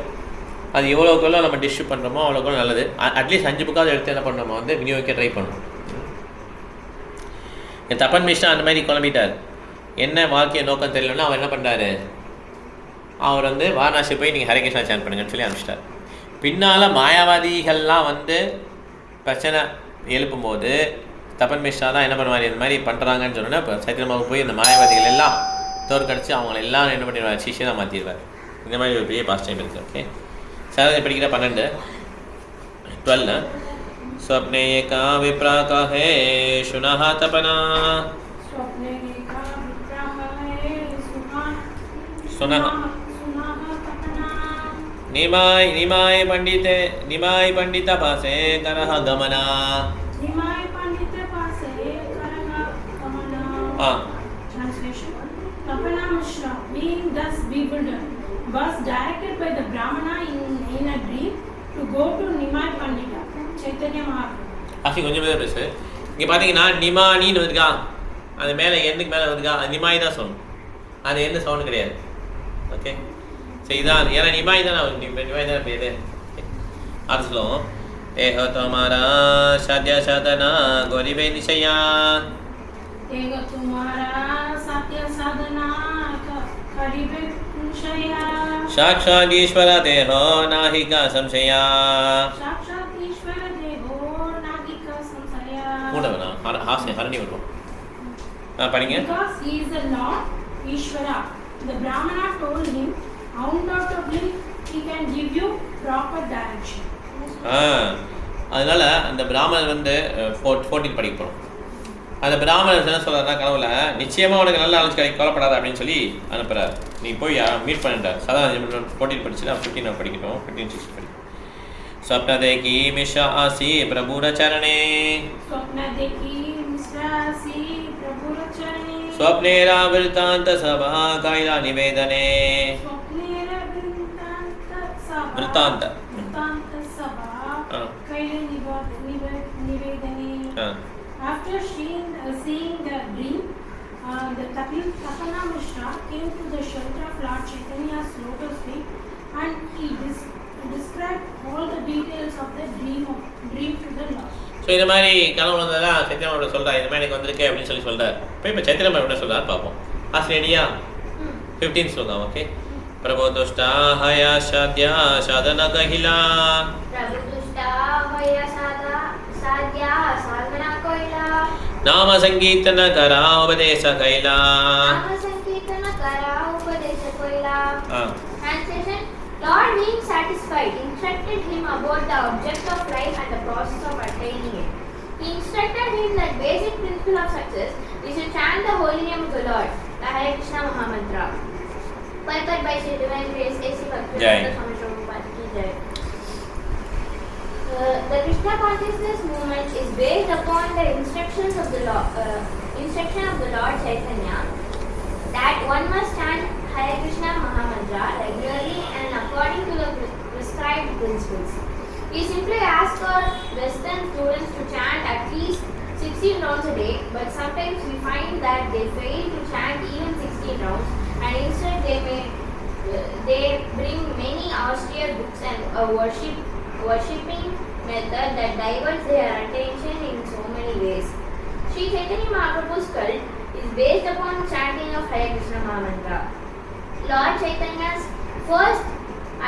அது எவ்வளோக்குள்ள நம்ம டிஸ்ட்ரிபியூட் பண்ணுறோமோ அவ்வளோக்குள்ள நல்லது. அட்லீஸ்ட் 5 புக்காவது எடுத்து என்ன பண்ணோமோ வந்து விநியோகிக்க ட்ரை பண்ணுவோம். என் தப்பன் மிஸ்ரா அந்த மாதிரி குழம்பிட்டார். என்ன வாழ்க்கையை நோக்கம் தெரியலன்னா அவர் என்ன பண்ணுறாரு, அவர் வந்து வாரணாசி போய் நீங்கள் ஹரே கிருஷ்ணா சேன் பண்ணுங்கன்னு சொல்லி அனுப்பிச்சிட்டார். பின்னால் மாயாவாதிகள்லாம் வந்து பிரச்சனை எழுப்பும்போது தபன் மிஸ்ரா தான் என்ன பண்ணுவார், இந்த மாதிரி பண்ணுறாங்கன்னு சொன்னோன்னா இப்போ சைத்தன்யமாக போய் இந்த மாயவாதிகள் எல்லாம் தோற்கடிச்சு அவங்கள எல்லாம் என்ன பண்ணிடுவார், சிஷியனாக மாற்றிடுவார். இந்த மாதிரி ஒரு பெரிய பாஸ்ட் டைம் இருக்குது. ஓகே, சார் படிக்கிற 12 स्वप्ने का विप्राक है शुनः तपना सुनः निमाय पंडित पासे करह गमना.
Translation: Tapana Mishra, being thus bewildered, was directed by the Brahmana in a dream to go to Nimai Pandita, Chaitanya Mahaprabhu.
Actually கொஞ்சம் பேர் பேசு. இங்கே பார்த்தீங்கன்னா நிமானின்னு வந்துக்கா, அது மேலே எண்ணுக்கு மேலே வந்துக்கா, அது நிமாய் தான் சொல்லணும், அது எந்த சவுண்டு கிடையாது. ஓகே, சரி இதான், ஏன்னா நிமாய் தானே நிமாய் தானே பேர். அது சொல்லுவோம், ஏஹோ தோமாரா சாத்யா சாதனா கோரிபே நிஷயா
ஏக துமாரா சாத்யா சாதனா கரிபே நிஷயா
சாக்ஷாத் ஈஸ்வர தேஹோ நாஹிகா சம்சயா.
சாக்ஷாத் ஈஸ்வர தேஹோ நாஹிகா சம்சயா.
கூட வேணாம், ஹாஸ்ய ஹரணி வருவோம். படிங்க.
Because he is the Lord Ishvara, the Brahmana told him, undoubtedly he can give you proper direction.
அதனால அந்த பிராமணர் வந்து 14 படிக்க போகிறோம். அந்த பிராமணர் என்ன சொல்கிறாருன்னா, கனவுல நிச்சயமாக உனக்கு நல்ல ஆலோசனை கவலைப்படாத அப்படின்னு சொல்லி அனுப்புகிறார். நீ போய் மீட் பண்ணிட்டார். சாதாரண 14 படிச்சுன்னா 15 படிக்கட்டும், 15-16 படிக்கணும். स्वप्न देखी मिश्रा आसी प्रभुर चरणे स्वप्नेरा वृत्तांत सभा कायला निवेदने. वृत्तांत
After seeing the dream, the Tapana Mishra came to the shelter of Lord Chaitanya's lotus feet, and he described all the details of the dream to the Lord.
So இந்த மாதிரி கனவு வந்ததெல்லாம் சைத்தன்யமாவோட சொல்கிறார், இந்த மாதிரி எனக்கு வந்திருக்கு அப்படின்னு சொல்கிறார். இப்போ சைத்தன்யமா என்ன சொல்கிறார் பார்ப்போம். ஆசிரியடியா 15 ஸ்லோகம். ஓகே, प्रभो दुष्टा हया साध्या साधना कहिला नाम संकीर्तन करा उपदेश कैला.
Lord, being satisfied, instructed him about the object of life and the process of attaining it. He instructed him that basic principle of success is to chant the holy name of the Lord, the Hare Krishna Mahamantra. Purport by Sri Divine Grace A.C. Bhaktivedanta Swami Prabhupada ki jai. The Krishna consciousness movement is based upon the instructions of the Lord Chaitanya that one must chant Hare Krishna Mahamantra regularly and according to the prescribed principles. We simply ask our Western students to chant at least 16 rounds a day, but sometimes we find that they fail to chant even 16 rounds, and instead they bring many austere books and a worshipping method that diverts their attention in so many ways. Sri Chaitanya Mahaprabhu's cult is based upon chanting of Hare Krishna Mahamantra. Lord Chaitanya's first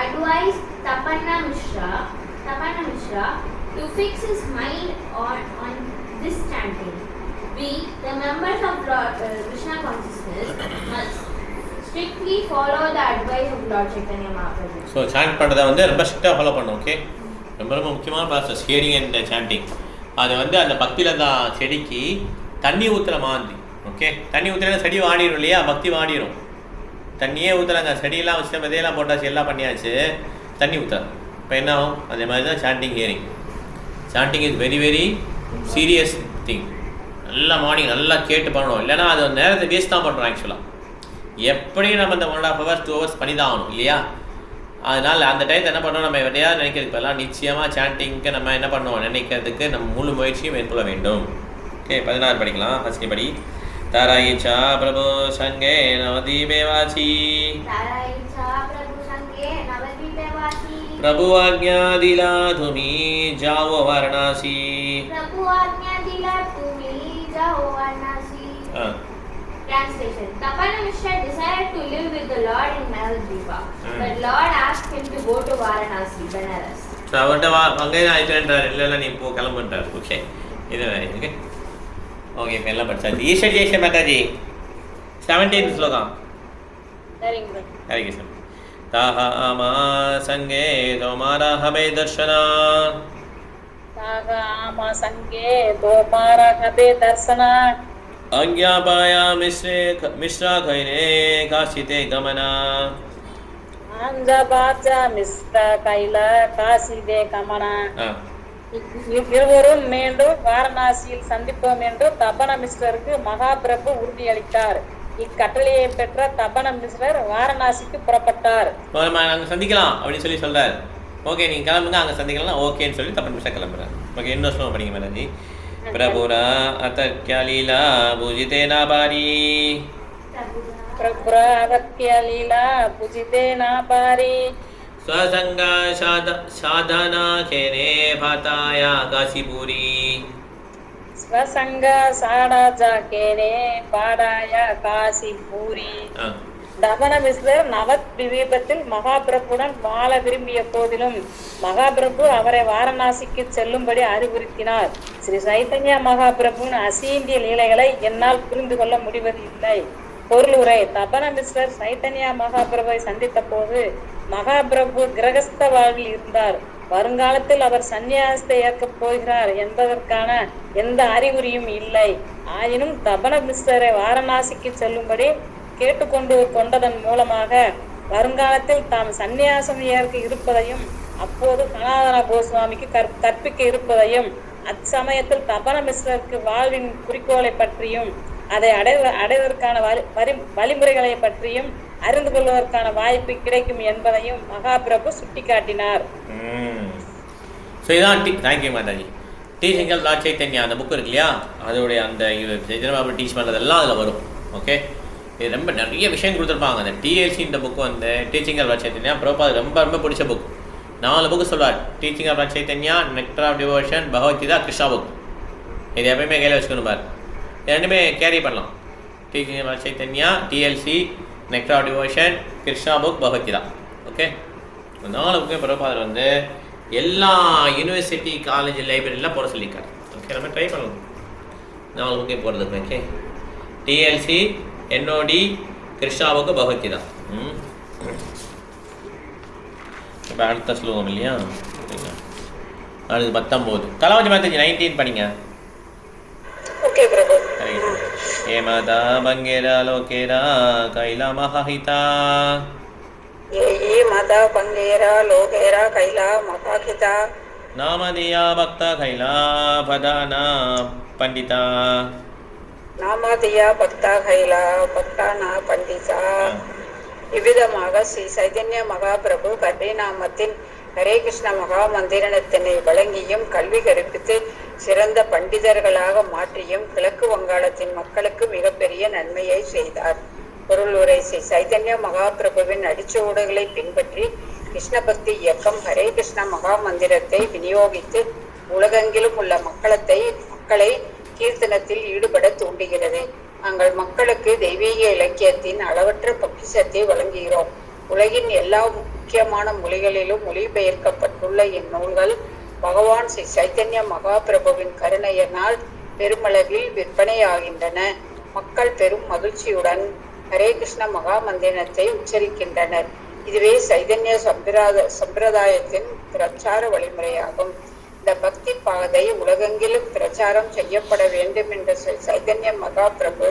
advised Tapana Mishra to fix his mind on this chanting. We, the members of Lord Krishna consciousness, must strictly follow the advice of Lord Chaitanya Mahaprabhu.
So chant பண்ணுறதை வந்து ரொம்ப ஸ்ட்ரிக்டாக ஃபாலோ பண்ணணும். ஓகே, ரொம்ப ரொம்ப முக்கியமான ப்ராசஸ் ஹியரிங் அண்ட் சாண்டிங். அது வந்து அந்த பக்தியில் தான் செடிக்கு தண்ணி ஊற்றுற மாதிரி. ஓகே, தண்ணி ஊற்றுனா செடி வாடிடும் இல்லையா, பக்தி வாடிடும். தண்ணியே ஊற்றுறாங்க, செடியெல்லாம் வச்சு விதையெல்லாம் போட்டாச்சு, எல்லாம் பண்ணியாச்சு, தண்ணி ஊற்றுறாங்க. இப்போ என்ன ஆகும்? அதே மாதிரி தான் chanting hearing. Chanting is very very serious thing. நல்லா மார்னிங் நல்லா கேட்டு பண்ணணும், இல்லைன்னா அது நேரத்தை வேஸ்ட் தான் பண்ணுறோம். ஆக்சுவலாக எப்படியும் நம்ம இந்த 1.5 hours 2 hours பண்ணி தான் ஆகணும் இல்லையா? அதனால் அந்த டைத்தை என்ன பண்ணோம், நம்ம எதையாவது நினைக்கிறதுக்கு பதிலாக நிச்சயமாக சாண்டிங்க்கு நம்ம என்ன பண்ணுவோம், நினைக்கிறதுக்கு நம்ம முழு முயற்சியும் மேற்கொள்ள வேண்டும். ஓகே, 16 படிக்கலாம். ஃபஸ்ட் படி. ताराईचा प्रभु संगे नवदीपे वासी प्रभु आज्ञा दिला तुम्ही जाओ Varanasi.
Translation: Tapana Mishra desired to live with the Lord in Navadvipa, but Lord asked him to go to Varanasi, Benares.
So அவர்கிட்ட அங்கே தான் ஆயிட்டுன்றார், இல்லை நீ போ கிளம்புன்றார். ஓகே, இது ஓகே ஓகே. இப்போ எல்லாம் படிச்சாச்சு. ஈஸ்வர் ஜெய்ஷே மாதாஜி 17th ஸ்லோகம்.
சரிங்க bro.
ஹரே கிருஷ்ணன். தாஹாமா சங்கே தோமாரா ஹபே தர்ஷனா
सागा आमा संगे दो मारा कदे दर्शना
आज्ञापाया मिश्रा खैरे काशिते गमना
आंजा बाजा मिश्रा कैला काशी दे कमना. இருவரும் மீண்டும் வாரணாசியில் சந்திப்போம் என்று தபன மிஸ்ரருக்கு மகாபிரபு உறுதியளித்தார். இக்கட்டளையை பெற்ற தபன மிஸ்ரர் வாரணாசிக்கு புறப்பட்டார்.
அங்கே சந்திக்கலாம் அப்படின்னு சொல்லி சொல்றாரு. ஓகே நீங்கள் கிளம்புங்க, அங்கே சந்திக்கலாம் ஓகேன்னு சொல்லி தப்பன் மிஸ்ரா கிளம்புறாரு. ஓகே, இன்னொரு ஸ்லோகம் படிங்க மேலாஜி. பிரபுரா அத்தக்யலீலா பூஜிதே நாபாரி
பிரபுரா அகத்யலீலா பூஜிதே நாபாரி
स्वसंगा साधना खेने भाताया काशीपुरी
स्वसंग साड़ा जाकेने பாடாயா காசிபூரி. தபன மிஸ்ரர் நவத் திவீபத்தில் மகாபிரபுடன் வாழ விரும்பிய போதிலும் மகாபிரபு அவரை வாரணாசிக்கு செல்லும்படி அறிவுறுத்தினார். ஸ்ரீ சைத்தன்யா மகாபிரபுவின் அசீந்திய லீலைகளை என்னால் புரிந்து கொள்ள முடிவது இல்லை. பொருளுரை. தபன மிஸ்ரர் சைத்தன்யா மகாபிரபுவை சந்தித்த போது மகாபிரபு கிரகஸ்த வாழ்வில் இருந்தார். வருங்காலத்தில் அவர் சந்நியாசத்தை ஏற்கப் போகிறார் என்பதற்கான எந்த அறிகுறியும் இல்லை. ஆயினும் தபன மிஸ்ரரை வாரணாசிக்கு செல்லும்படி கேட்டுக்கொண்டு கொண்டதன் மூலமாக வருங்காலத்தில் தாம் சந்நியாசம் ஏற்க இருப்பதையும் அப்போது சனாதன கோஸ்வாமிக்கு கற்பிக்க இருப்பதையும் அச்சமயத்தில் தபன மிஸ்ரருக்கு வாழ்வின் குறிக்கோளை பற்றியும் அதை அடைவதற்கான வழிமுறைகளை பற்றியும் அறிந்து கொள்வதற்கான வாய்ப்பு கிடைக்கும் என்பதையும் மகாபிரபு சுட்டிக்காட்டினார்.
Thank you Mataji. Teaching of Lord Chaitanya அந்த புக் இருக்கு இல்லையா, அதோடைய அந்த சைத்தன்யா டீச் பண்ணுறதெல்லாம் அதில் வரும். ஓகே, இது ரொம்ப நிறைய விஷயம் கொடுத்துருப்பாங்க. அந்த டிஎல்சி இந்த புக்கு வந்து teaching of Lord Chaitanya Prabhupad ரொம்ப ரொம்ப பிடிச்ச புக். 4 புக்கு சொல்லுவார். Teaching of Lord Chaitanya, nectar of devotion, Bhagavad Gita, Krishna book. இது எப்பயுமே கையில் வச்சுக்கணும் பார். ரெண்டுமே கேரி பண்ணலாம். Teaching of Lord Chaitanya, TLC, nectar of devotion, Krishna book, Bhagavad Gita. Okay, 4 புக்கே பிரபாதர் வந்து எல்லா யூனிவர்சிட்டி காலேஜ் லைப்ரரிலாம் போட சொல்லியிருக்காரு. ஓகே, நம்ம ட்ரை பண்ணலாம் 4 புக்கே போடுறதுக்கு. Okay, DLC, NOT, Krishna book, Bhagavad Gita. இப்போ அடுத்த ஸ்லோகம் இல்லையா, அடுத்து 19 கலாவதி மாதாஜி 19 படிங்க.
ஓகே பிரபு.
ஏமதா பங்கேரா லோகேரா கைலா மகாஹிதா
ஏ மதா பங்கேரா லோகேரா கைலா மகாஹிதா
நாமதியா பக்தா கைலா பதானா பண்டிதா
நாமதியா பக்தா கைலா பக்தானா பண்டிதா. இவ்விதமாக ஸ்ரீ சைதன்ய மகாபிரபு கர்ப்பநாமத்தின் ஹரே கிருஷ்ண மகா மந்திரத்தினை வழங்கியும் கல்வி கற்பித்து சிறந்த பண்டிதர்களாக மாற்றியும் கிழக்கு வங்காளத்தின் மக்களுக்கு மிகப்பெரிய நன்மையை செய்தார். பொருள் உரை. ஸ்ரீ சைதன்ய மகாபிரபுவின் அடிச்சுவடுகளை பின்பற்றி கிருஷ்ண பக்தி இயக்கம் ஹரே கிருஷ்ண மகா மந்திரத்தை விநியோகித்து உலகெங்கிலும் உள்ள மக்களை கீர்த்தனத்தில் ஈடுபட தூண்டுகிறது. நாங்கள் மக்களுக்கு தெய்வீக இலக்கியத்தின் அளவற்ற பொக்கிஷத்தை வழங்குகிறோம். உலகின் எல்லா முக்கியமான மொழிகளிலும் மொழிபெயர்க்கப்பட்டுள்ள இந்நூல்கள் பகவான் ஸ்ரீ சைத்தன்ய மகாபிரபுவின் கருணையினால் பெருமளவில் விற்பனையாகின்றன. மக்கள் பெரும் மகிழ்ச்சியுடன் ஹரே கிருஷ்ண மகா மந்திரத்தை உச்சரிக்கின்றனர். இதுவே சைதன்ய சம்பிரதாயத்தின் பிரச்சார வழிமுறையாகும். இந்த பக்தி பாதை உலகெங்கிலும் பிரச்சாரம் செய்யப்பட வேண்டும் என்ற சைதன்ய மகாபிரபு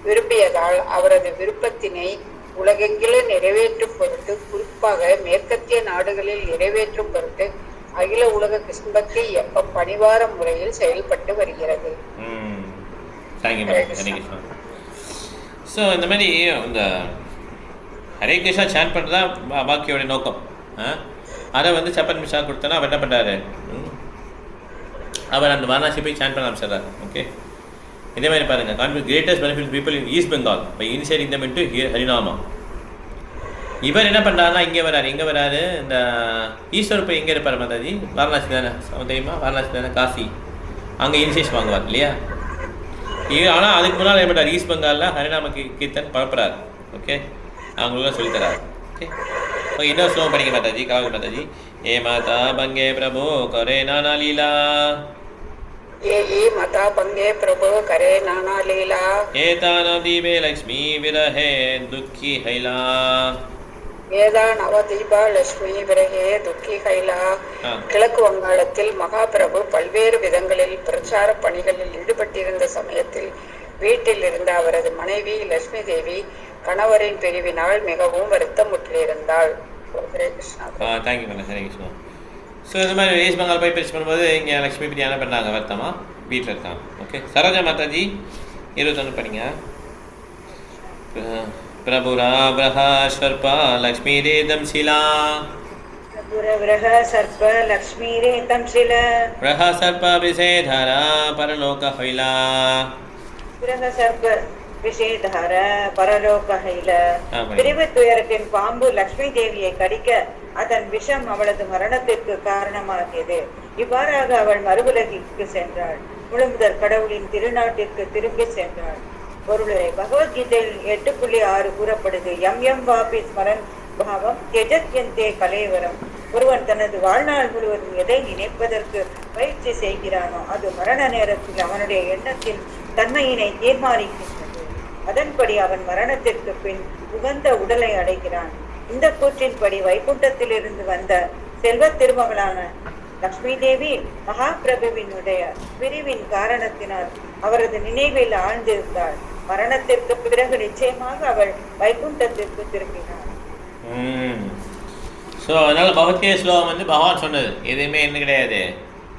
விரும்பியதால் அவரது விருப்பத்தினை உலகெங்கிலும் நிறைவேற்றும் பொருட்டு, குறிப்பாக மேற்கத்திய நாடுகளில் நிறைவேற்றும் பொருட்டு அகில உலக கிருஷ்ண பக்தி இயக்கம் பணிவார முறையில் செயல்பட்டு வருகிறது.
ஸோ இந்த மாதிரி இந்த ஹரே கிருஷ்ணா சான் பண்ணுறது தான் பாக்கியோட நோக்கம். அதை வந்து சப்பன் மிஷா கொடுத்தனா அவர் என்ன பண்ணுறாரு, அவர் அந்த வாரணாசி போய் சான் பண்ண ஆரம்பிச்சிடுறாரு. ஓகே, இதே மாதிரி பாருங்கள், greatest benefit people in East Bengal by initiating them into Harinama. இவர் என்ன பண்ணுறாருனா இங்கே வராரு இந்த ஈஸ்வர் போய் எங்கே இருப்பார் மாதாஜி, வாரணாசி தானே தெரியுமா, வாரணாசி தானே காசி, அங்கே இனிஷியேஷன் வாங்குவார் இல்லையா. ஆனால் அதுக்கு முன்னால் என்ன பண்ணுறாரு, ஈஸ்ட் பெங்காலில் ஹரிநாம கீர்த்தன் பரப்புறாரு. ஓகே, அவங்களுக்குலாம் சொல்லித்தராரு. ஓகே, ஓகே இன்னொரு ஸ்லோகம் படிக்க மாதாஜி கலாவுக்கு மாதாஜி ஏ மாதா பங்கே பிரபு கரே நானா லீலா
ये माता पंगे प्रभु करे नाना लीला
ஏதானோ தீபே லக்ஷ்மி விரஹே துக்கி ஹைலா
ஏதா நவதீப லட்சுமி விரகே துக்கி கைலா. கிழக்கு வங்காளத்தில் மகாபிரபு பல்வேறு விதங்களில் பிரச்சார பணிகளில் ஈடுபட்டிருந்த சமயத்தில் வீட்டில் இருந்த அவரது மனைவி லட்சுமி தேவி கணவரின் பிரிவினால் மிகவும் வருத்தமுற்றிருந்தாள். Hare Krishna.
Thank you madam. Hare Krishna. So இது மாதிரி வெஸ்ட் பெங்கால் போய் பேசி பண்ணும்போது இங்கே லக்ஷ்மி பற்றி என்ன பண்ணாங்க வருத்தமா வீட்டில் இருக்காங்க. ஓகே சரோஜா மாதாஜி 21 படிங்க. பிரபுரா பிரஹா ஸ்வர்பா லக்ஷ்மி ரேதம் சிலா
பிரபுரவ்ரஹ சர்ப லக்ஷ்மி ரேதம் சில
பிரஹா சர்பா விசேதாரா பரலோக ஹைலா
பிரஹ சர்ப விஷேதார பரலோக ஹைல. பிரிவு துயரத்தின் பாம்பு லக்ஷ்மி தேவியை கடிக்க அதன் விஷம் அவளது மரணத்திற்கு காரணமாகியது. இவ்வாறாக அவள் மறுவுலகிற்கு சென்றாள். முழுமுதற் கடவுளின் திருநாட்டிற்கு திரும்பி சென்றாள். பொருளை பகவத்கீதையில் 8.6 கூறப்படுது. எம் எம் வாபி ஸ்மரன் பாவம் கெஜத் எந்தே கலேவரம். ஒருவன் தனது வாழ்நாள் முழுவதும் எதை நினைப்பதற்கு பயிற்சி செய்கிறானோ அது மரண நேரத்தில் அவனுடைய எண்ணத்தின் தன்மையினை தீர்மானிக்கின்றது. அதன்படி அவன் மரணத்திற்கு பின் உகந்த உடலை அடைகிறான். இந்த கூற்றின்படி வைகுண்டத்திலிருந்து வந்த செல்வ திருமகளான லக்ஷ்மி தேவி மகாபிரபுவினுடைய பிரிவின் காரணத்தினால் அவரது நினைவில் ஆழ்ந்திருந்தாள். மரணத்திற்கு பிறகு நிச்சயமாக அவள் வைகுண்டத்திற்கு திரும்பினாள்.
ஸோ அதனால் பகவத்கீதை ஸ்லோகம் வந்து பகவான் சொன்னது எதுவுமே என்ன கிடையாது,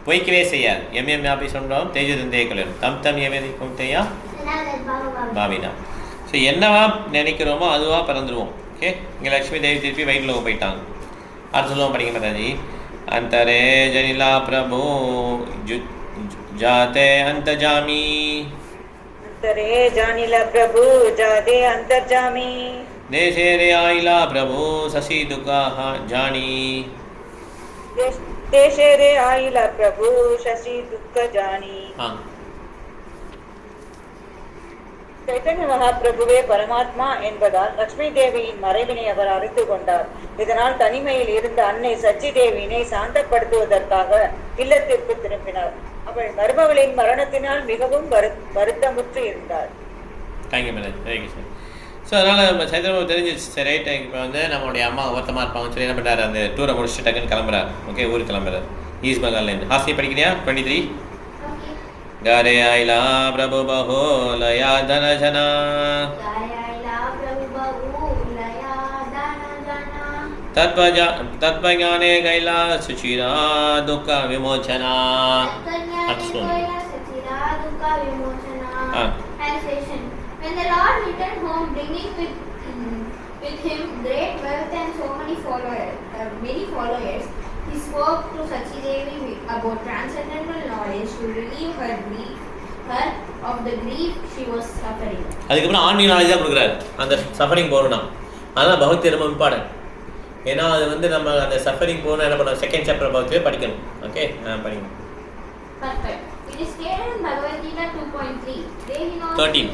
பொய்க்கவே செய்யாது. எம் எம் யாபி சொன்னோம் தேஜதந்தே கலர் தம் தம் எமதி குந்தையா பாவினா. ஸோ என்னவா நினைக்கிறோமோ அதுவாக பிறந்துருவோம். ஓகே இங்கே லக்ஷ்மி தேவி திருப்பி வயிற்றுல போயிட்டாங்க. அடுத்த ஸ்லோகம் படிக்க மாதாஜி. अंतरे जनिला प्रभु जाते अंतजामी
अंतरे जानिला प्रभु जाते अंतर्जामी
देशे रे आइला प्रभु शशि दुखा जानी
देशे रे आइला प्रभु शशि दुख जानी. சைத்தன்ய மகாபிரபுவே பரமாத்மா என்பதால் லட்சுமி தேவியின் மறைவினை அவர் அறிந்து கொண்டார். இதனால் தனிமையில் இருந்த அன்னை சச்சி தேவியினை சாந்தப்படுத்துவதற்காக இல்லத்திற்கு திரும்பினார். அவள் மருமகளின் மரணத்தினால் மிகவும் வருத்தமுற்று இருந்தார்.
ஸோ அதனால் சைத்தன்ய தெரிஞ்சிச்சு. சரி ரைட் இப்போ வந்து நம்மளுடைய அம்மா வருத்தமாக இருப்பாங்கன்னு சொல்லி என்ன பண்ணுறாரு, அந்த டூரை முடிச்சுட்டு டக்குன்னு கிளம்புறாரு. ஓகே ஊருக்கு கிளம்புறாரு ஈஸ்ட் பெங்கால்லேருந்து. ஹாஸ்டல் படிக்கிறியா 23? गारे आइला प्रभु बहु लया धन जना तत्वज्ञाने गैला सुचिरा दुःख विमोचना.
When the Lord returned home, bringing with him great wealth and so many followers, he spoke to Sachi Devi about transcendental knowledge to relieve her of the grief she was suffering.
அதுக்கப்புறம் ஆன்மீக நாலேஜ் தான் கொடுக்குறாரு அந்த சஃபரிங் போகணும்னா. அதனால் பகவத்கீதை ரொம்ப இம்பார்ட்டன்ட். ஏன்னா அது வந்து நம்ம அந்த சஃபரிங் போகணும் என்ன பண்ணணும், செகண்ட் சாப்டர் பகவத்கீதை படிக்கணும். ஓகே படிக்கணும்.
Perfect. It is stated in Bhagavad Gita 2.3. 13.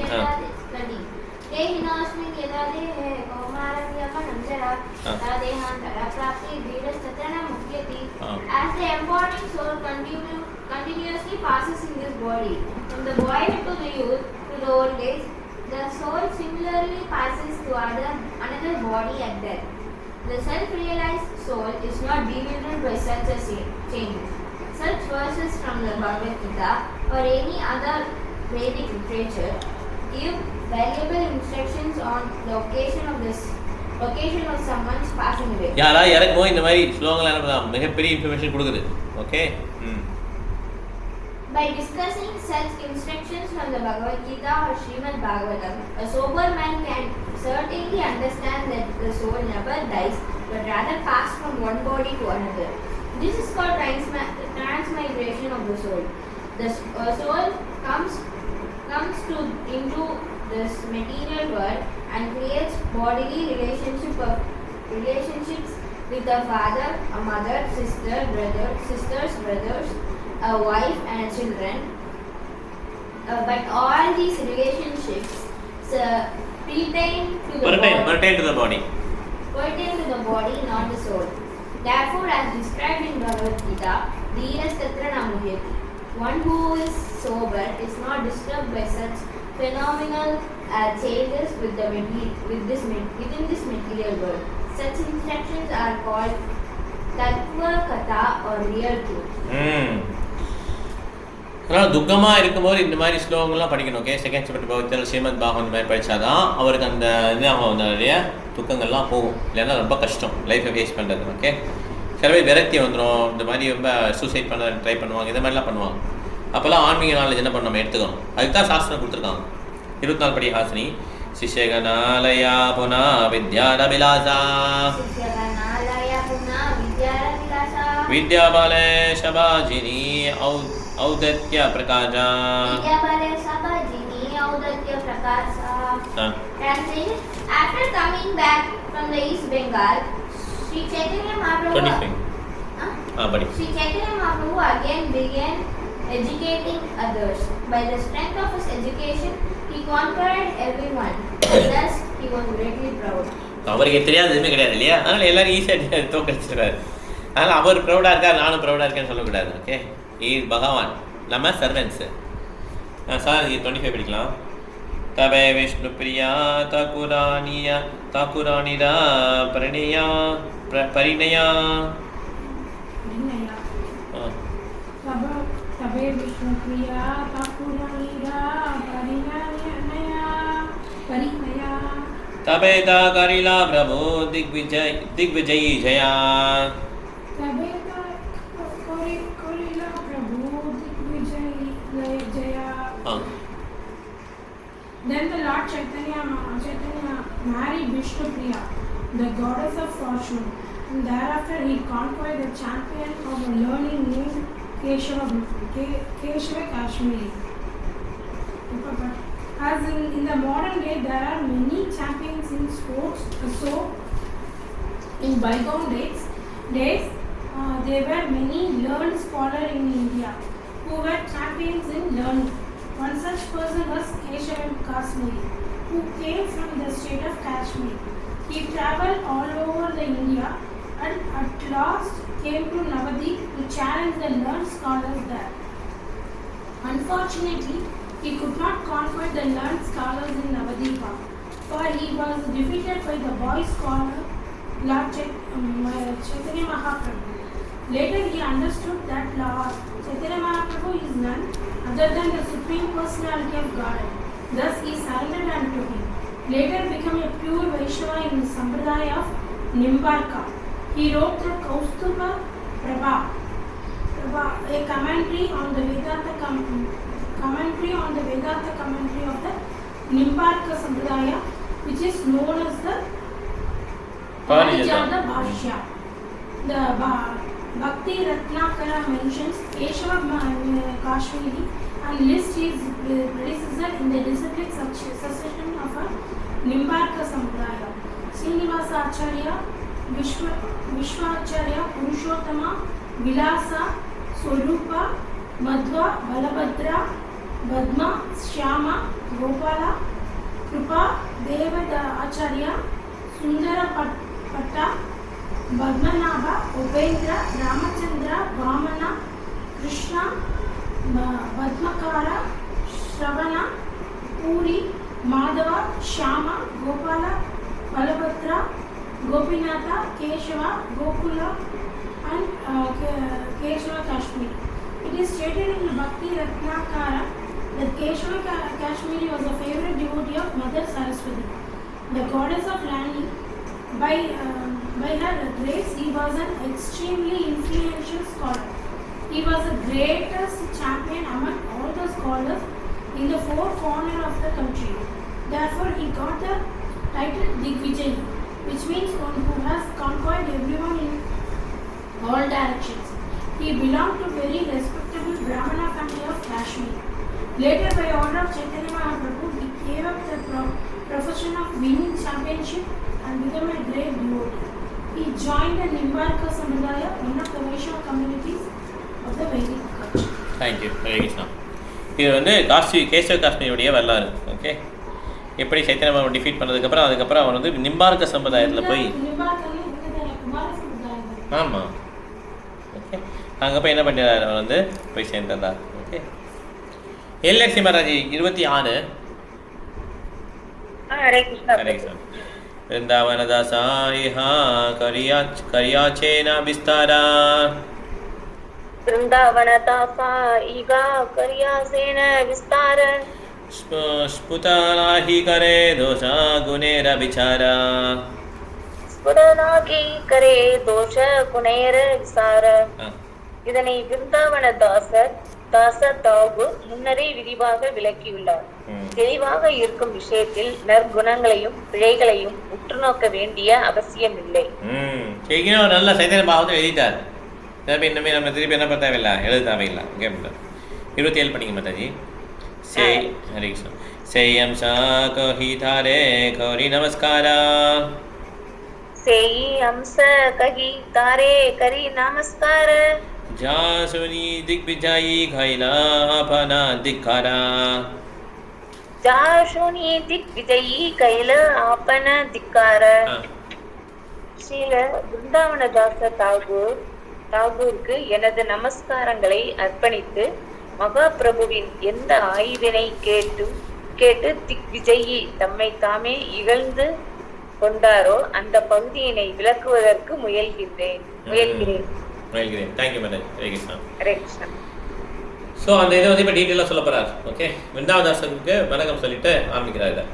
Dehinosmin yadade kaumaramyama namjara tadehantara prapti dheerastatana mukyati. As the embodying soul continuously passes in this body, from the boyhood to the youth to the old age, the soul similarly passes to another body at death. The self-realized soul is not bewildered by such a change. Such verses from the Bhagavad Gita or any other Vedic literature give valuable instructions on the occasion of someone's passing away.
யாராவது இறக்கும்போது இந்த மாதிரி ஸ்லோகங்கள் என்ன பண்ணலாம், மிகப்பெரிய இன்ஃபர்மேஷன் கொடுக்குது. Okay
By discussing such instructions from the Bhagavad Gita or Srimad Bhagavatam, a sober man can certainly understand that the soul never dies but rather passes from one body to another. This is called transmigration of the soul. The soul comes into this material world and creates bodily relationships with a father, a mother, sisters, brothers, a wife and children. But all these relationships pertain to the body. pertain to the body, not the soul. Therefore, as described in Bhagavad Gita, Dhirastatra Namuhyati. One who is sober is not disturbed by such phenomenal changes within this material world. Such instructions are called Tattva Katha or real truth.
அதனால் துக்கமாக இருக்கும்போது இந்த மாதிரி ஸ்லோகங்கள்லாம் படிக்கணும். Okay, second chapter Bhagavad Gita, Srimad Bhagavat இந்த மாதிரி படித்தாதான் அவருக்கு அந்த இது அவங்க நிறைய துக்கங்கள்லாம் போகும். இல்லைன்னா ரொம்ப கஷ்டம் லைஃப்பை ஃபேஸ் பண்ணுறது. ஓகே, சில பேர் விரக்தி வந்துடும், இந்த மாதிரி ரொம்ப சூசைட் பண்ண ட்ரை பண்ணுவாங்க, இந்த மாதிரிலாம் பண்ணுவாங்க. அப்போல்லாம் ஆன்மீக நாலேஜ் என்ன பண்ண நம்ம எடுத்துக்கணும். அதுக்கு தான் சாஸ்திரம் கொடுத்துருக்காங்க. 24 படி ஹாசினி சிஷ்யகனாலயா புனா வித்யாடபிலாசா வித்யாபாலே சபாஜினி ஔதத்ய பிரகாஜா.
After coming back from the East Bengal, Sri Chaitanya Mahaprabhu Sri Chaitanya Mahaprabhu again began educating others. By the strength of his education, he conquered everyone. Thus, he was greatly proud.
அவருக்கு தெரியாது எதுவுமே கிடையாது இல்லையா, அதனால் எல்லாரும் ஈஸியாக தோக்கடிச்சிருக்காரு. அதனால் அவர் ப்ரௌடாக இருக்கார், நானும் ப்ரௌடாக இருக்கேன்னு சொல்லக்கூடாது. ஓகே, பகவான் நம்ம சர்வன்ஸு. சார் 25 படிக்கலாம். தபே விஷ்ணு பிரியா தாக்குரானிதா பரிணயா
तबे विष्णुप्रिया ताकुरानिदा परिणया
तबे दा करिला प्रभु दिग्विजयी जया.
तबे दा करिला प्रभु दिग्विजयी Jaya. Then the Lord Chaitanya married Vishnupriya, the goddess of fortune, and thereafter he conquered the champion of the learning named Keshava Kashmiri. As in the modern day, there are many champions in sports. So, in bygone days, there were many learned scholars in India who were champions in learning. One such person was Keshava Kashmiri, who came from the state of Kashmir. He travelled all over the India and at last came to Navadip to challenge the learned scholars there. Unfortunately, he could not conquer the learned scholars in Navadipa, for he was defeated by the boy scholar Lord Chaitanya Mahaprabhu. Later he understood that Lord Chaitanya Mahaprabhu is none other than the Supreme Personality of Godhead. Thus he surrendered unto him. Later became a pure Vaishnava in the Sampradaya of Nimbarka. He wrote the Kaustuba Prabha, a commentary on the Vedanta commentary of the Nimbarka Sampradaya, which is known as the Parijata Bhashya. The Bhakti Ratnakara mentions Keshava Kashmiri and lists his predecessor in the disciplic succession of a Nimbarka Sampradaya. Srinivasa Acharya, Vishwacharya, Purushottama, Vilasa, Swarupa, Madhva, Balabhadra, Badma, Shyama, Gopala, Krupa, Devada Acharya, Sundara Patta, Badmanabha, Upendra, Ramachandra, Vamana, Krishna, Badmakara, Shravana, Puri, Madhava, Shyama, Gopala, Balabhadra, Gopinatha, Keshava, Gokula and Keshava Kashmiri. It is stated in the Bhakti Ratnakara that Keshava Kashmiri was a favorite devotee of Mother Saraswati, the goddess of learning. By her grace, he was an extremely influential scholar. He was the greatest champion among all the scholars in the four corners of the country. Therefore, he got the title Digvijayi, which means one who has conquered everyone in all directions. He belonged to very respectable Brahmana family of Kashmir. Later, by order of Chaitanya Mahaprabhu, he gave up the profession of winning championship and became a great devotee. He joined the Nimbarka Sampradaya, one of the Vaishnava communities of the Vedic culture.
Thank you. Hare Krishna. இது வந்து கேசவ காஷ்மீருடைய வரலாறு. ஓகே, எப்படி சைத்தன்ய மகாபிரபு டிஃபீட் பண்ணதுக்கப்புறம் அதுக்கப்புறம் அவன் வந்து நிம்பார்க்க சம்பிரதாயத்தில் போய் ஆமாம் ஓகே அங்கே போய் என்ன பண்ணிடுறாரு அவர் வந்து போய் சேர்ந்தார். ஓகே எல்எக்ஸி மகாராஜி 26.
ஹரே கிருஷ்ணா.
ஹரே கிருஷ்ணா. वृंदावनदासा इहा करियाचेन विस्तारा
वृंदावनदासा इहा करियाचेन विस्तार
स्फुटनाहि करे दोषा गुणेर विचारा
ஸ்புடனாகி கரே தோஷ குணேர விசார. இதனை விருந்தாவன தாச தாகு முன்னரே விரிவாக விளக்கியுள்ளார். தெளிவாக இருக்கும் விஷயத்தில் நற்குணங்களையும் பிழைகளையும் உற்று நோக்க வேண்டிய அவசியம் இல்லை.
ஒரு நல்ல சைத்தன்ய பாவத்தை எழுதிட்டார். இன்னுமே நம்ம திருப்பி என்ன பண்ண தேவையில்லை, எழுத தேவையில்லை. ஓகே 27 படிங்க மாதாஜி. ஹரே கிருஷ்ணா. சேயம் சா கஹி தாரே கௌரி நமஸ்காரா
சேயி அம்ச கஹி தாரே கரி நமஸ்கார
जासुनी दिग्विजयी घैला अपना धिक्कारा
जासुनी दिग्विजयी கைல ஆபன திக்கார. ஸ்ரீல பிருந்தாவனதாச தாகூருக்கு எனது நமஸ்காரங்களை அர்ப்பணித்து மகாபிரபுவின் எந்த ஆய்வினை கேட்டு திக்விஜயி தம்மை தாமே இகழ்ந்து கொண்டாரோ அந்த பகுதியினை விளக்குவதற்கு முயல்கிறேன்.
Thank you madam. Hare Krishna.
Hare Krishna.
So அந்த இதை வந்து இப்போ டீட்டெயிலாக சொல்ல போகிறார். ஓகே விருந்தாவதாசனுக்கு வணக்கம் சொல்லிட்டு ஆரம்பிக்கிறார் இதை.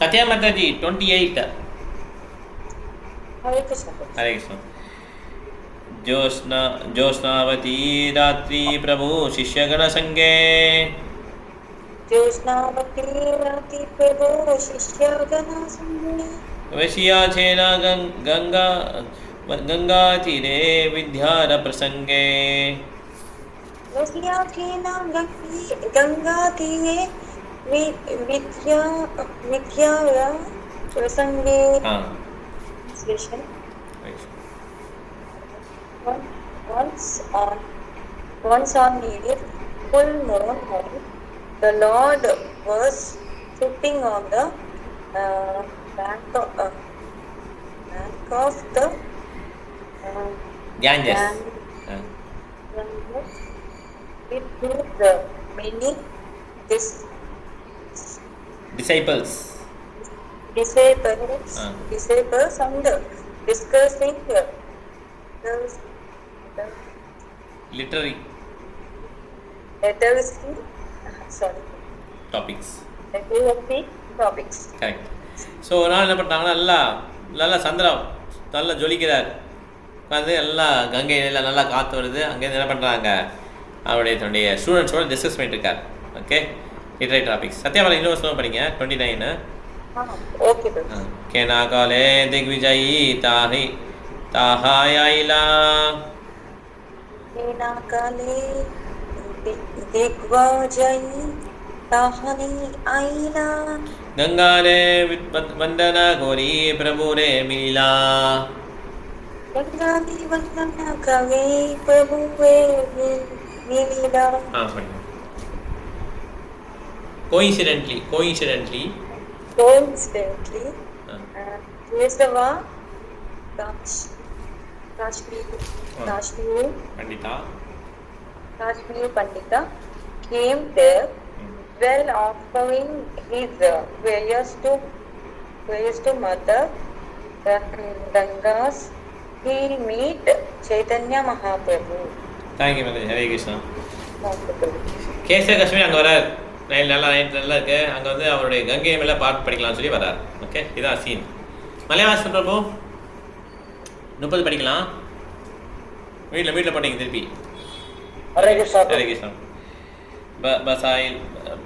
சத்யா மாதாஜி 28.
ஹரே கிருஷ்ணா.
ஹரே கிருஷ்ணா. ஜோஷ்ணாவதி ராத்திரி பிரபு சிஷ்யகண சங்கே
ஜோஷ்ணாவதி ராத்திரி பிரபு சிஷ்யகண சங்கே
वशियाचेन गंगा तीरे विद्यार प्रसंगे
गंगा तीरे विद्या प्रसंगे. Once on a full moon night, the Lord was sitting on the bank of the
Ganges
with many
disciples
and discussing the
literary topics. Correct. So ஒரு நாள் என்ன பண்ணுறாங்கன்னா நல்லா சந்திரம் நல்லா ஜொலிக்கிறார். உட்காந்து நல்லா கங்கை எல்லாம் நல்லா காற்று வருது. அங்கேருந்து என்ன பண்ணுறாங்க, அவருடைய தன்னுடைய ஸ்டூடெண்ட்ஸோட டிஸ்கஸ் பண்ணிட்டு இருக்கார். Okay literary topics. சத்யாவால இன்னொரு சொல்ல படிங்க 29.
ஓகே
கேனா காலே திக்விஜயி தாஹாயிலா
கேனா காலே திக்விஜயி தாஹனி ஆயிலா
गंगारे वंदना गौरी प्रभु रे मिला
गंगारी वंदना गौरी प्रभु रे मिला.
coincidentally
Keshwa Kashmir Pandita came there. Well, offering his prayers to Mother Gangas, he meet Chaitanya Mahaprabhu.
Thank you, Mother. Hare Krishna. Kesava Kashmir அங்கே வரார். நல்லா இருக்கு. அங்கே வந்து அவருடைய கங்கை மேலே பாட்டு படிக்கலாம்னு சொல்லி வரார். ஓகே இதான் சீன். மலையாளம் பிரபு 30 படிக்கலாம். வீட்டில் படிங்க திருப்பி.
ஹரே கிருஷ்ணா.
ஹரே கிருஷ்ணா.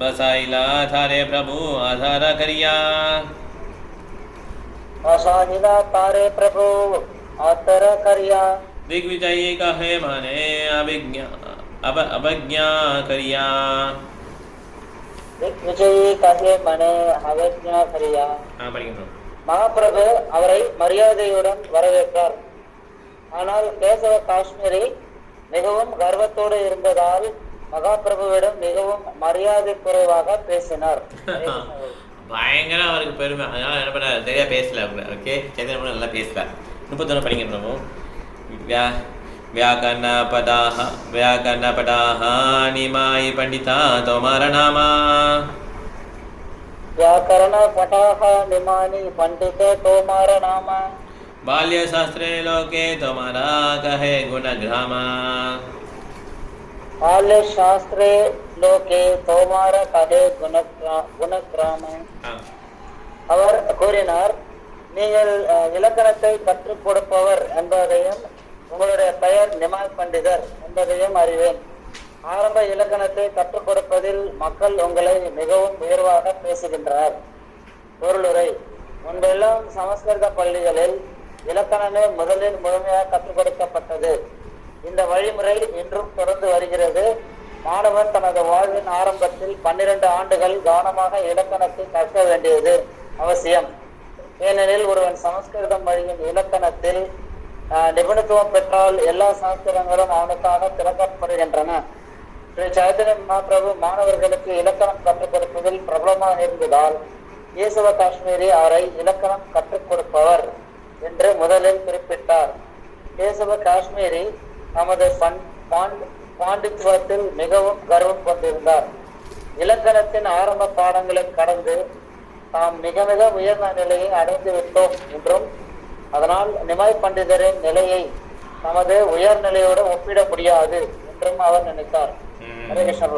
बसाइला थारे प्रभु आधार करिया
बसाइला तारे प्रभु आधार करिया
दिग्विजयी कहे माने अवज्ञा करिया
दिग्विजयी कहे माने अवज्ञा करिया.
படிங்க.
மகாபிரபு அவரை மரியாதையுடன் வரவேற்றார். ஆனால் கேசவ காஷ்மீரி மிகவும் கர்வத்தோடு இருந்ததால் மகாபிரபுவிடம் மிகவும் மரியாதை குறைவாக பேசினார்.
பயங்கர அவருக்கு பெருமை. அதனால என்ன பண்ண சரியா பேசல. ஓகே, சைத்தன்ய நல்லா பேசலாம். 31 படிங்க பிரபு. व्याकरणपदाः निमायि पंडिता तोमार नामा.
व्याकरणपटाः निमानि पंडित तोमार नामा.
बाल्यशास्त्रे लोके तोमारा कहे गुणग्रामा.
बाल्यशास्त्रे लोके तोमार कहे गुणग्राम. அவர் கூறினார், நீங்கள் இலக்கணத்தை கற்றுக் கொடுப்பவர் என்பதையும் உங்களுடைய பெயர் நிமாய் பண்டிதர் என்பதையும் அறிவேன். ஆரம்ப இலக்கணத்தை கற்றுக் கொடுப்பதில் மக்கள் உங்களை மிகவும் உயர்வாக பேசுகின்றனர். பொருளுரை: முன்பெல்லாம் சமஸ்கிருத பள்ளிகளில் இலக்கணமே முதலில் முழுமையாக கற்றுக் கொடுக்கப்பட்டது. இந்த வழிமுறை இன்றும் தொடர்ந்து வருகிறது. மாணவன் தனது வாழ்வின் ஆரம்பத்தில் 12 ஆண்டுகள் கவனமாக இலக்கணத்தை கற்க வேண்டியது அவசியம். ஏனெனில் ஒருவன் சமஸ்கிருதம் வழியின் இலக்கணத்தில் நிபுணத்துவம் பெற்றால் எல்லா சாஸ்திரங்களும் அவனுக்காக திறக்கப்படுகின்றன. ஸ்ரீ சைத்தன்ய மகாபிரபு மாணவர்களுக்கு இலக்கணம் கற்றுக் கொடுப்பதில் பிரபலமாக இருந்ததால் கேசவ காஷ்மீரி அவரை இலக்கணம் கற்றுக் கொடுப்பவர் என்று முதலில் குறிப்பிட்டார். கேசவ காஷ்மீரி தமது பாண்டித்துவத்தில் மிகவும் கர்வம் கொண்டிருந்தார். இலக்கணத்தின் ஆரம்ப பாடங்களை கடந்து தாம் மிக மிக உயர்ந்த நிலையை அடைந்து விட்டோம் என்றும் அதனால் நிமாய் பண்டிதரின் நிலையை தமது உயர்நிலையோடு ஒப்பிட முடியாது என்றும் அவர் நினைத்தார். ஹரே கிருஷ்ணா.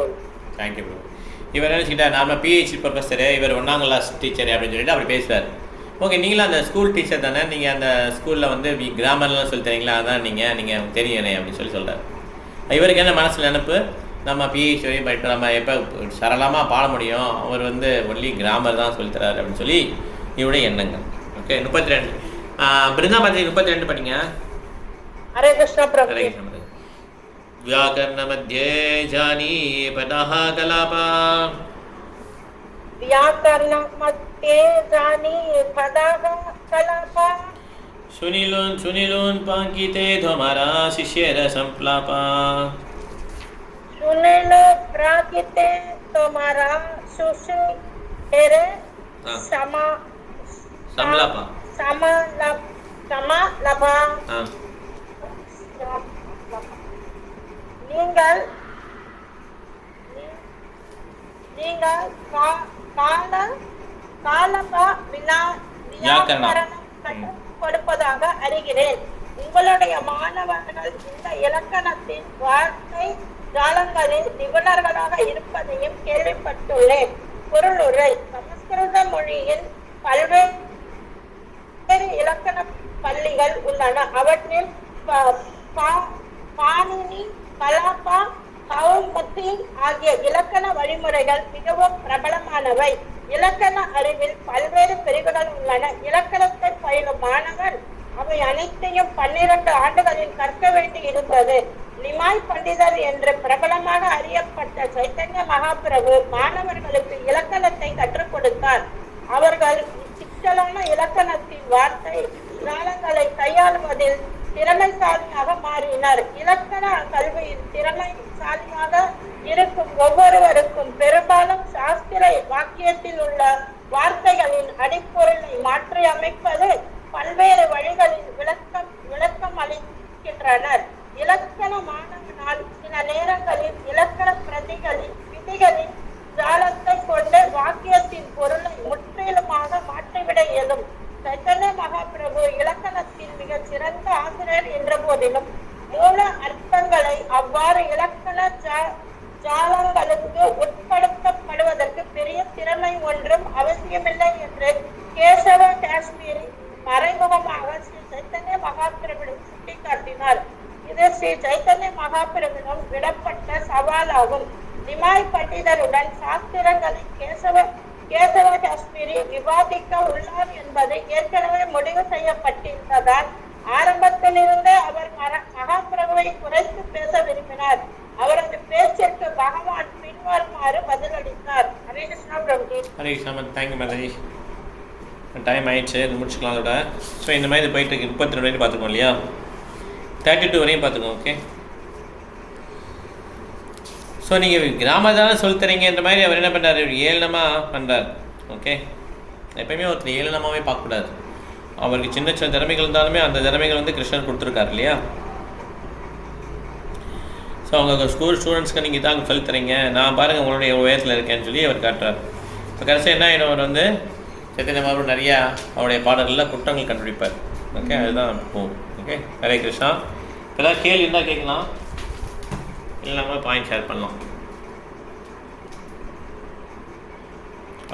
Thank you bro. இவர் நினைச்சுக்கிட்டா நாம பிஹெச்டி ப்ரொஃபஸரு, இவர் 1ஆம் கிளாஸ் டீச்சர் அப்படின்னு சொல்லிட்டு அப்படி பேசுவார். ஓகே, நீங்களும் அந்த ஸ்கூல் டீச்சர் தானே, நீங்கள் அந்த ஸ்கூலில் வந்து கிராமர்லாம் சொல்லி தரீங்களா, அதான் நீங்கள் தெரியும் அப்படின்னு சொல்லி சொல்கிறார். இவருக்கு என்ன மனசில் நினைப்பு, நம்ம பிஹெச்டி வரையும் படிப்போம், நம்ம எப்போ சரளமாக பாட முடியும், அவர் வந்து ஒன்லி கிராமர் தான் சொல்லித்தராரு அப்படின்னு சொல்லி இவருடைய எண்ணங்கள். ஓகே, 32 பிருந்தாபாத்தி 32 படிங்க.
ஹரே கிருஷ்ணா பிரபு.
ஹரே கிருஷ்ணா. व्याकरण मध्ये जानी पदः कलापा.
व्याकरण मध्ये जानी पदः कलापा.
सुनीलून पांकिते तुम्हारा शिष्यर संप्लापा.
सुनील प्राकिते तुम्हारा शिष्यर
संप्लापा.
समालपा. நீங்கள் காலபா வியாக்கரணம் கொடுப்பதாக அறிகிறேன். உங்களுடைய மாணவர்கள் இந்த இலக்கணத்தின் வார்த்தை ஜாலங்களில் நிபுணர்களாக இருப்பதையும் கேள்விப்பட்டுள்ளேன். பொருளுரை: சமஸ்கிருத மொழியில் பல்வேறு இலக்கண பள்ளிகள் உள்ளன. அவற்றில் பாணினி, கலாபா, கௌமுதி ஆகிய இலக்கண வழிமுறைகள் மிகவும் பிரபலமானவை. இலக்கண அறிவில் பல்வேறு பிரிவுகள் உள்ளன. இலக்கணத்தை பயிலும் மாணவர் அவை அனைத்தையும் 12 ஆண்டுகளில் கற்க வேண்டி இருந்தது. நிமாய் பண்டிதர் என்று பிரபலமாக அறியப்பட்ட சைத்தன்ய மகாபிரபு மாணவர்களுக்கு இலக்கணத்தை கற்றுக் கொடுத்தார். அவர்கள் சிக்கலான இலக்கணத்தின் வார்த்தை ஜாலங்களை கையாளுவதில் திறமைசாலியாக மாறினார். இலக்கண கல்வியில் திறமைசாலியாக இருக்கும் ஒவ்வொருவருக்கும் பெரும்பாலும் சாஸ்திர வாக்கியத்தில் உள்ள வார்த்தைகளின் அடிப்பொருளை மாற்றி அமைப்பது பல்வேறு வழிகளில் விளக்கம் அளிக்கின்றனர். இலக்கண மாணவனால் சில நேரங்களில் இலக்கண பிரதிகளின் விதிகளின் ஜாலத்தை கொண்டு வாக்கியத்தின் பொருளை முற்றிலுமாக மாற்றிவிட இயலும். சைத்தன்ய மகாபிரபு இலக்கணத்தின் மிக சிறந்த ஆசிரியர் என்ற போதிலும் மூல அர்த்தங்களை அவ்வாறு இலக்கண ஜாலங்களுக்கு உட்படுத்தப்படுவதற்கு பெரிய திறமை ஒன்றும் அவசியமில்லை என்று கேசவ காஷ்மீரி மறைமுகமாக ஸ்ரீ சைத்தன்ய மகாபிரபுவிடம் சுட்டிக்காட்டினார். இது ஸ்ரீ சைத்தன்ய மகாபிரபுவிடம் விடப்பட்ட சவாலாகும். நிமாய் பண்டிதருடன் சாஸ்திரங்களை கேசவ காஷ்மீரி விவாதிக்க உள்ளார் என்பதை ஏற்கனவே முடிவு செய்யப்பட்டிருந்ததால் ஆரம்பத்திலிருந்தே அவர் மகாபிரபுவை குறைத்து பேச விரும்பினார். அவரது பேச்சிற்கு பகவான் பின்வருமாறு பதிலளித்தார். ஹரே கிருஷ்ணா பிரபு.
Hare Krishna. Thank you madam. Time ஆயிடுச்சு, முடிச்சுக்கலாம் அதோட. ஸோ இந்த மாதிரி போயிட்டு இருக்கு. 32 வரையும் பார்த்துக்கோம் இல்லையா, 32 வரையும் பார்த்துக்கோங்க. ஓகே. ஸோ ஸோ நீங்கள் கிராமத்தான சொல்லித்தரீங்கன்ற மாதிரி அவர் என்ன பண்ணுறாரு, ஏளனமாக பண்ணுறார். ஓகே, எப்பயுமே ஒருத்தர் ஏளனமாகவே பார்க்கக்கூடாது. அவருக்கு சின்ன சின்ன திறமைகள் இருந்தாலுமே அந்த திறமைகள் வந்து கிருஷ்ணன் கொடுத்துருக்காரு இல்லையா. ஸோ அவங்க ஸ்டூடெண்ட்ஸ்க்கு நீங்கள் தான் சொல்லித்தரீங்க, நான் பாருங்கள் உங்களுடைய உயரத்தில் இருக்கேன்னு சொல்லி அவர் காட்டுறார். இப்போ கடைசி என்ன ஆகிடும், அவர் வந்து சைத்தன்ய மகாபிரபு நிறையா அவருடைய பாடல்களில் குற்றங்கள் கண்டுபிடிப்பார். ஓகே, அதுதான் போகும். ஓகே, ஹரே கிருஷ்ணா. ஏதாவது கேள்வி இருந்தால் கேட்கலாம், இல்லை நம்ம பாயிண்ட் ஷேர் பண்ணலாம்.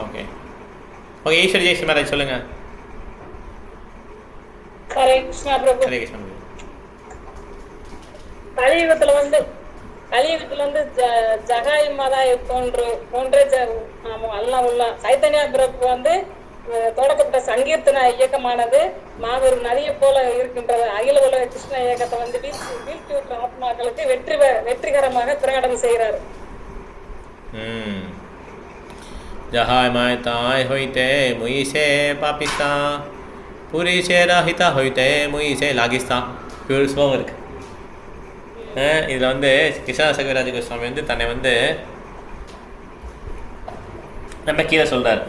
ஓகே ஓகே, ஈஸ்வரி ஜெயஸ்ரீ மகாராஜ் சொல்லுங்கள்.
ஹரே கிருஷ்ணா பிரபு.
ஹரே கிருஷ்ணா.
கலியுகத்துல வந்து ஜகாய் மதாய் போன்ற எல்லாம் உள்ள சைத்தன்யா பிரபு வந்து தொடக்கப்பட்ட சங்கீர்த்தன இயக்கமானது மாபெரும் நதியை போல இருக்கின்றது. அகில உலக கிருஷ்ண இயக்கத்தை வந்து வீழ்த்தி விட்ட ஆத்மாக்களுக்கு வெற்றிகரமாக பிரகடனம் செய்கிறார்.
जहाय मायताय होइते मुई से पापिस्ता पूरी से राहिता होइते मुई से लागिस्ता. இப்படி ஸ்லோகம் இருக்கு. இதில் வந்து கிருஷ்ணா சகவிராஜ கோஸ்வாமி வந்து தன்னை வந்து நம்ம கீழே சொல்கிறார்.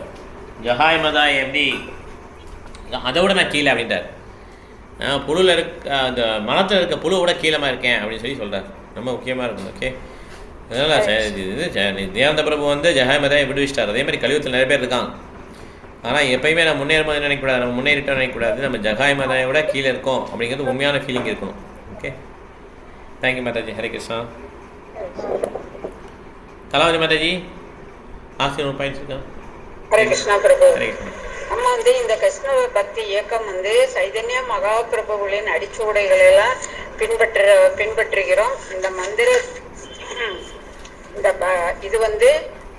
ஜஹாய் மதாய் எப்படி அதை விட நான் கீழே அப்படின்ட்டார். புழுவில் அந்த மனத்தில் இருக்க புழுவோட கீழமாக இருக்கேன் அப்படின்னு சொல்லி சொல்கிறார். ரொம்ப முக்கியமாக இருக்கும். ஓகே, அதனால் தேவந்த பிரபு வந்து ஜஹாய் மதாயை விடுவிச்சிட்டார். அதே மாதிரி கலியுகத்தில் நிறைய பேர் இருக்காங்க. ஆனால் எப்பயுமே நம்ம முன்னேறும்போது நினைக்கக்கூடாது, நம்ம முன்னேறிட்டோம் நினைக்கக்கூடாது, நம்ம ஜஹாய் மதாயை விட கீழே இருக்கோம் அப்படிங்கிறது உண்மையான ஃபீலிங் இருக்கணும். Okay, thank you Mataji. ஹரே கிருஷ்ணா. கலாவதி மாதாஜி ஆசிரியர் பாயிண்ட்ஸ் இருக்கா?
ஹரே கிருஷ்ணா பிரபு.
ஹரே கிருஷ்ணா.
நம்ம வந்து இந்த கிருஷ்ண பக்தி இயக்கம் வந்து சைதன்ய மகாபிரபுகளின் அடிச்சுவடைகளெல்லாம் பின்பற்றுகிறோம். இந்த மந்திர இது வந்து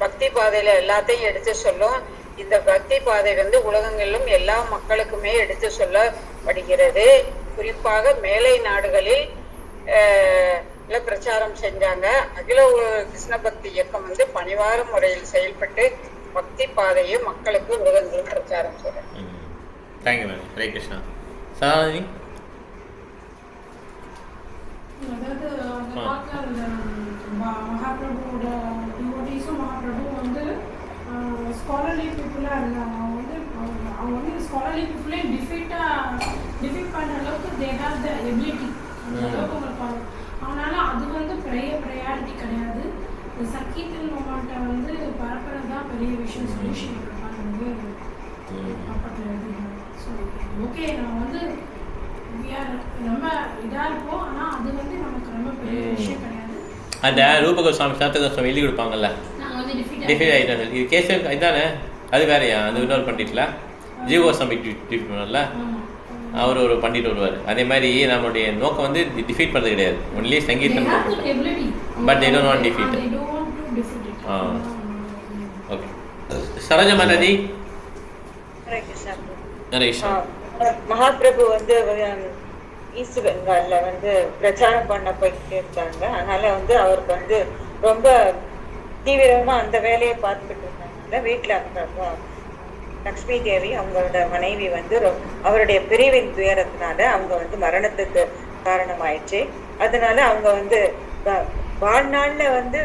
பக்தி பாதையில எல்லாத்தையும் எடுத்து சொல்லும். இந்த பக்தி பாதை வந்து உலகங்களிலும் எல்லா மக்களுக்குமே எடுத்து சொல்லப்படுகிறது. குறிப்பாக மேலை நாடுகளில் பிரச்சாரம் செஞ்சாங்க. அகில கிருஷ்ண பக்தி இயக்கம் வந்து பணிவார முறையில் செயல்பட்டு பக்தி பாதையை மக்களுக்கு உலகங்களும் பிரச்சாரம் செய்றாங்க.
Thank you ma'am. Hare Krishna. Sorry
அதாவது அந்த காலத்தில் அந்த மகாபிரபுவோட டிவோட்டீஸும் மகாபிரபு வந்து ஸ்காலர்லி பீப்புளாக இருந்தாங்க. அவங்க வந்து ஸ்காலர்லி பீப்புளே டிஃபீட் பண்ணுற அளவுக்கு தே ஹேவ் த எபிலிட்டி. அந்த அளவுக்கு உங்களுக்கு அதனால அது வந்து பெரிய ப்ரையாரிட்டி கிடையாது. சங்கீதன் மொமெண்ட்டை வந்து பரப்புறது தான் பெரிய விஷயம் சொல்லி ஸ்ரீபிரபாத் வந்து பக்கத்தில் எழுதினாங்க. ஸோ ஓகே, நான் வந்து நம்ம இதாக இருப்போம், ஆனால் அது வந்து நமக்கு ரொம்ப பெரிய விஷயம் கிடையாது.
அந்த ரூபகோஸ்வாமி சாத்தகோஸ்வாமி எழுதி கொடுப்பாங்கல்ல,
நாங்கள் வந்து
டிஃபீட் ஆகிட்டாங்க. இது கேஸ் இதானே, அது வேறையா? அது இன்னொரு பண்டிட்ல ஜீவகோஸ்வாமி டிஃபீட் பண்ணல, அவர் ஒரு பண்டிட் வருவார். அதே மாதிரி நம்மளுடைய நோக்கம் வந்து டிஃபீட் பண்ணுறது கிடையாது, ஒன்லி சங்கீதம். But they don't want defeat. Okay, Saroja Mataji.
Hare Krishna.
Hare Krishna.
Mahaprabhu வந்து ஈஸ்ட் பெங்கால்ல வந்து பிரச்சாரம் பண்ண போயிட்டு இருந்தாங்க. அதனால வந்து அவருக்கு வந்து ரொம்ப தீவிரமா அந்த வேலையை பார்த்துக்கிட்டு இருந்தாங்க. வீட்டுல அந்த லக்ஷ்மி தேவி அவங்களோட மனைவி வந்து அவருடைய பிரிவின் துயரத்தினால அவங்க வந்து மரணத்துக்கு காரணமாயிடுச்சு. அதனால அவங்க வந்து வாழ்நாள்ல வந்து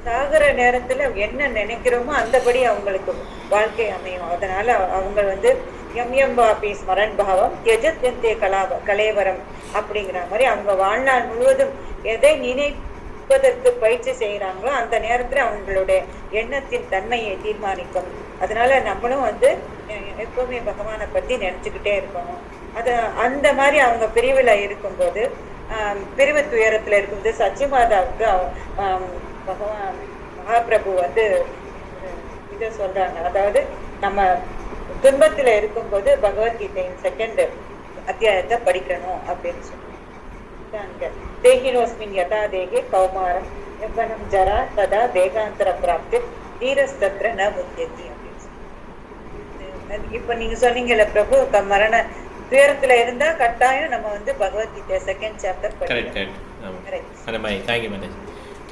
சாகர நேரத்துல என்ன நினைக்கிறோமோ அந்தபடி அவங்களுக்கு வாழ்க்கை அமையும். அதனால அவங்க வந்து எம் பாபி ஸ்மரன் பாவம் யஜத்யந்தே கலேவரம் அப்படிங்கிற மாதிரி அவங்க வாழ்நாள் முழுவதும் எதை நினைப்பதற்கு பயிற்சி செய்யறாங்களோ அந்த நேரத்துல அவங்களுடைய எண்ணத்தின் தன்மையை தீர்மானிக்கும். அதனால நம்மளும் வந்து எப்பவுமே பகவானை பத்தி நினைச்சுக்கிட்டே இருக்கணும். அது அந்த மாதிரி அவங்க பிரிவுல இருக்கும்போது பிரிவு துயரத்துல இருக்கும்போது சச்சிமாதாவுக்கு பகவான் மகாபிரபு வந்து இதை சொல்றாங்க. அதாவது நம்ம துன்பத்துல இருக்கும்போது பகவத்கீதையின் 2nd அத்தியாயத்தை படிக்கணும் அப்படின்னு சொல்றாங்க. தேகினோஸ்மின் யதா தேகே கௌமாரம் யவனம் ஜரா ததா தேகாந்தர பிராப்தி தீரஸ்தத்ர ந புத்தியதி அப்படின்னு சொல்லி. இப்ப நீங்க சொன்னீங்கல்ல பிரபு, மரண துயரத்துல இருந்தா கட்டாயம் நம்ம வந்து பகவத்கீதை 2nd சாப்டர் படிக்கணும்.
Thank you madam.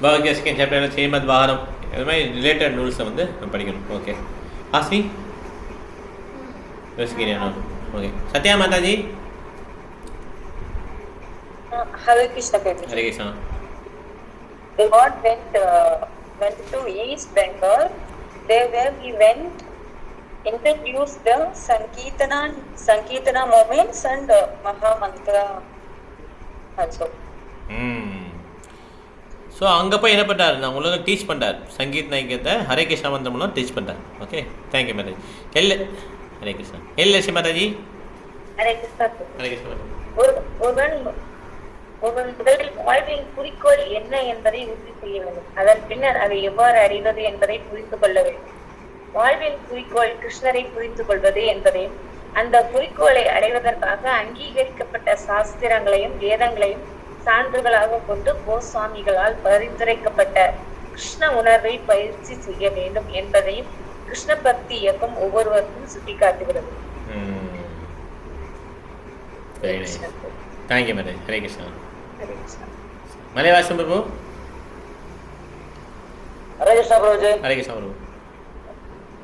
Bhagavad Gita 2nd chapter Srimad Bhagavatam இது மாதிரி ரிலேட்டட் ரூல்ஸை வந்து நம்ம படிக்கணும். ஓகே ஆஸ்மி okay. Sathya Mataji.
Hare Krishna.
Hare Krishna.
the God went to East Bengal. There he went, introduced the Sankirtana movements and Maha Mantra also.
So அங்கே போய் என்ன பண்ணுறாரு, நான் உங்களுக்கு டீச் பண்ணுறாரு சங்கீத் நாயகத்தை ஹரே கிருஷ்ணா மந்திரம்லாம் டீச் பண்ணுறாரு. Okay, thank you Mataji. ஹரே கிருஷ்ணா. லட்சுமி மாதாஜி.
ஹரே கிருஷ்ணா.
ஹரே கிருஷ்ணா.
ஒருவன் முதலில் வாழ்வின் குறிக்கோள் என்ன என்பதை உறுதி செய்ய வேண்டும். அதன் பின்னர் அதை எவ்வாறு அறிவது என்பதை புரிந்து கொள்ள வேண்டும். வாழ்வின் குறிக்கோள் கிருஷ்ணரை புரிந்து கொள்வது என்பதையும் அந்த குறிக்கோளை அடைவதற்காக அங்கீகரிக்கப்பட்ட சாஸ்திரங்களையும் வேதங்களையும் சான்றுகளாக கொண்டு கோஸ்வாமிகளால் பரிந்துரைக்கப்பட்ட கிருஷ்ண உணர்வை பயிற்சி செய்ய வேண்டும் என்பதையும் கிருஷ்ண பக்தி இயக்கம் ஒவ்வொருவருக்கும் சுட்டிக்காட்டுகிறது.
Thank you madam. ஹரே கிருஷ்ணா. மலைவாசம் பிரபு.
ஹரே கிருஷ்ணா பிரபுஜி.
ஹரே கிருஷ்ணா பிரபு.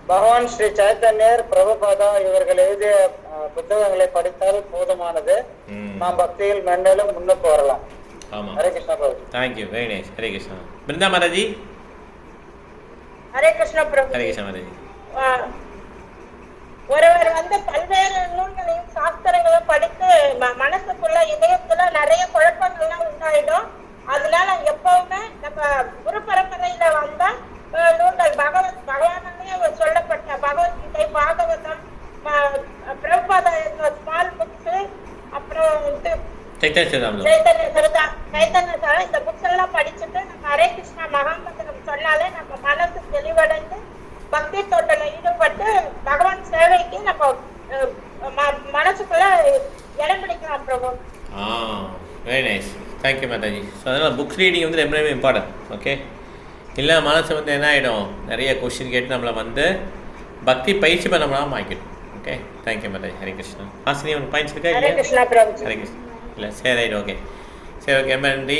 பகவான் ஸ்ரீ சைத்தன்யர் பிரபுபாதா இவர்கள் எழுதிய புத்தகங்களை படித்தால் போதுமானது. நாம் பக்தியில் மென்மேலும் முன்னுக்கு வரலாம்.
ஆமாம்.
Hare Krishna Prabhu.
Thank you, very nice. Hare Krishna. Brinda Mataji.
Hare Krishna பிரபு.
ஹரே கிருஷ்ணா மாதாஜி.
ஒருவர் பல்வேறு நூல்களையும் சாஸ்திரங்களும் படித்து மனசுக்குள்ள இதயத்துல நிறைய குழப்பங்கள்லாம் உண்டாயிடும். அதனால எப்பவுமே நம்ம குரு பரம்பரையில வந்தா நூல்கள் பகவானாலே சொல்லப்பட்ட பகவத்கீதை, பாகவதம், பிரபுபாதா ஸ்மால் புக்ஸ், அப்புறம் சைத்தன்ய சரிதா இந்த புக்ஸ் எல்லாம் படிச்சுட்டு நம்ம ஹரே கிருஷ்ணா மகாமந்திரம் சொன்னாலே நம்ம மனசு தெளிவடைந்து பக்தி தோட்டல ஈடுபட்டு பகவான் சேவைக்கு நம்ம மனசுக்குள்ள இடம் பிடிக்கலாம் Prabhu.
Very nice. Thank you Mataji. So அதனால் புக்ஸ் ரீடிங் ரொம்ப ரொம்ப இம்பார்ட்டன்ட். ஓகே, இல்லை மனசு என்ன ஆகிடும், நிறைய கொஸ்டின் கேட்டு நம்மளை பக்தி பயிற்சி பண்ண முடியாமல் ஆக்கிடும். Okay, thank you Mataji. ஹரே கிருஷ்ணா. ஹாசினி உனக்கு பாயிண்ட்ஸ் இருக்கா?
ஹரே கிருஷ்ணா பிரபு.
ஹரே கிருஷ்ணா. இல்லை சரி, ரைட். ஓகே சரி, ஓகே நன்றி.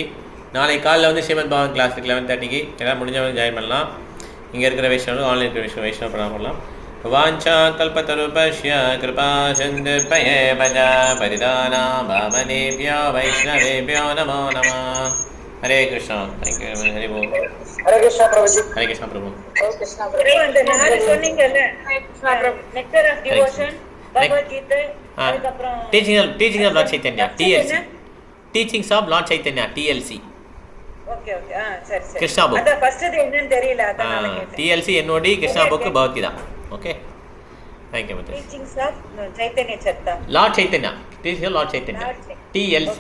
நாளைக்கு காலையில் ஸ்ரீமத் பகவான் கிளாஸ் இருக்கு 11:30க்கு. எல்லாம் முடிஞ்சவங்க ஜாயின் பண்ணலாம். இங்கே இருக்கிற வைஷ்ணவர்கள் ஆன்லைன் இருக்கிற வைஷ்ணவ பண்ணலாம். வாஞ்சா கல்பத்தருபஷ்ய கிருபா சிந்துர்பயேவ பரிதானா பாவனேபியோ வைஷ்ணவேபியோ நமோ நமः. ஹரே கிருஷ்ணா. தேங்க்யூ. ஹரி ஓம்.
ஹரே கிருஷ்ணா பிரபுஜி.
ஹரே கிருஷ்ணா பிரபு.
அந்த நாலு சொன்னீங்கல்ல, நெக்டர் ஆஃப் டிவோஷன், பகவத்கீதை, அதுக்கப்புறம்
teaching of Lord Chaitanya TLC. Teachings of Lord Chaitanya TLC.
Okay okay. சரி சரி.
கிருஷ்ணா புக்.
அத ஃபர்ஸ்ட் என்னன்னு தெரியல, அதனால கேட்டேன்.
TLC NOD Krishna book Bhagavad Gita. Okay, thank you மாதாஜி.
டீச்சிங்ஸ் ஆஃப் சைத்தன்ய சரிதா,
lord Chaitanya. Teachings of Lord Chaitanya TLC.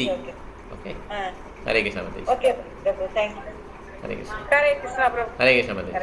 Okay. Hare Krishna மாதாஜி.
ஓகே பிரபு. Thank you.
Hare Krishna.
Hare Krishna Prabhu.
Hare Krishna Mataji.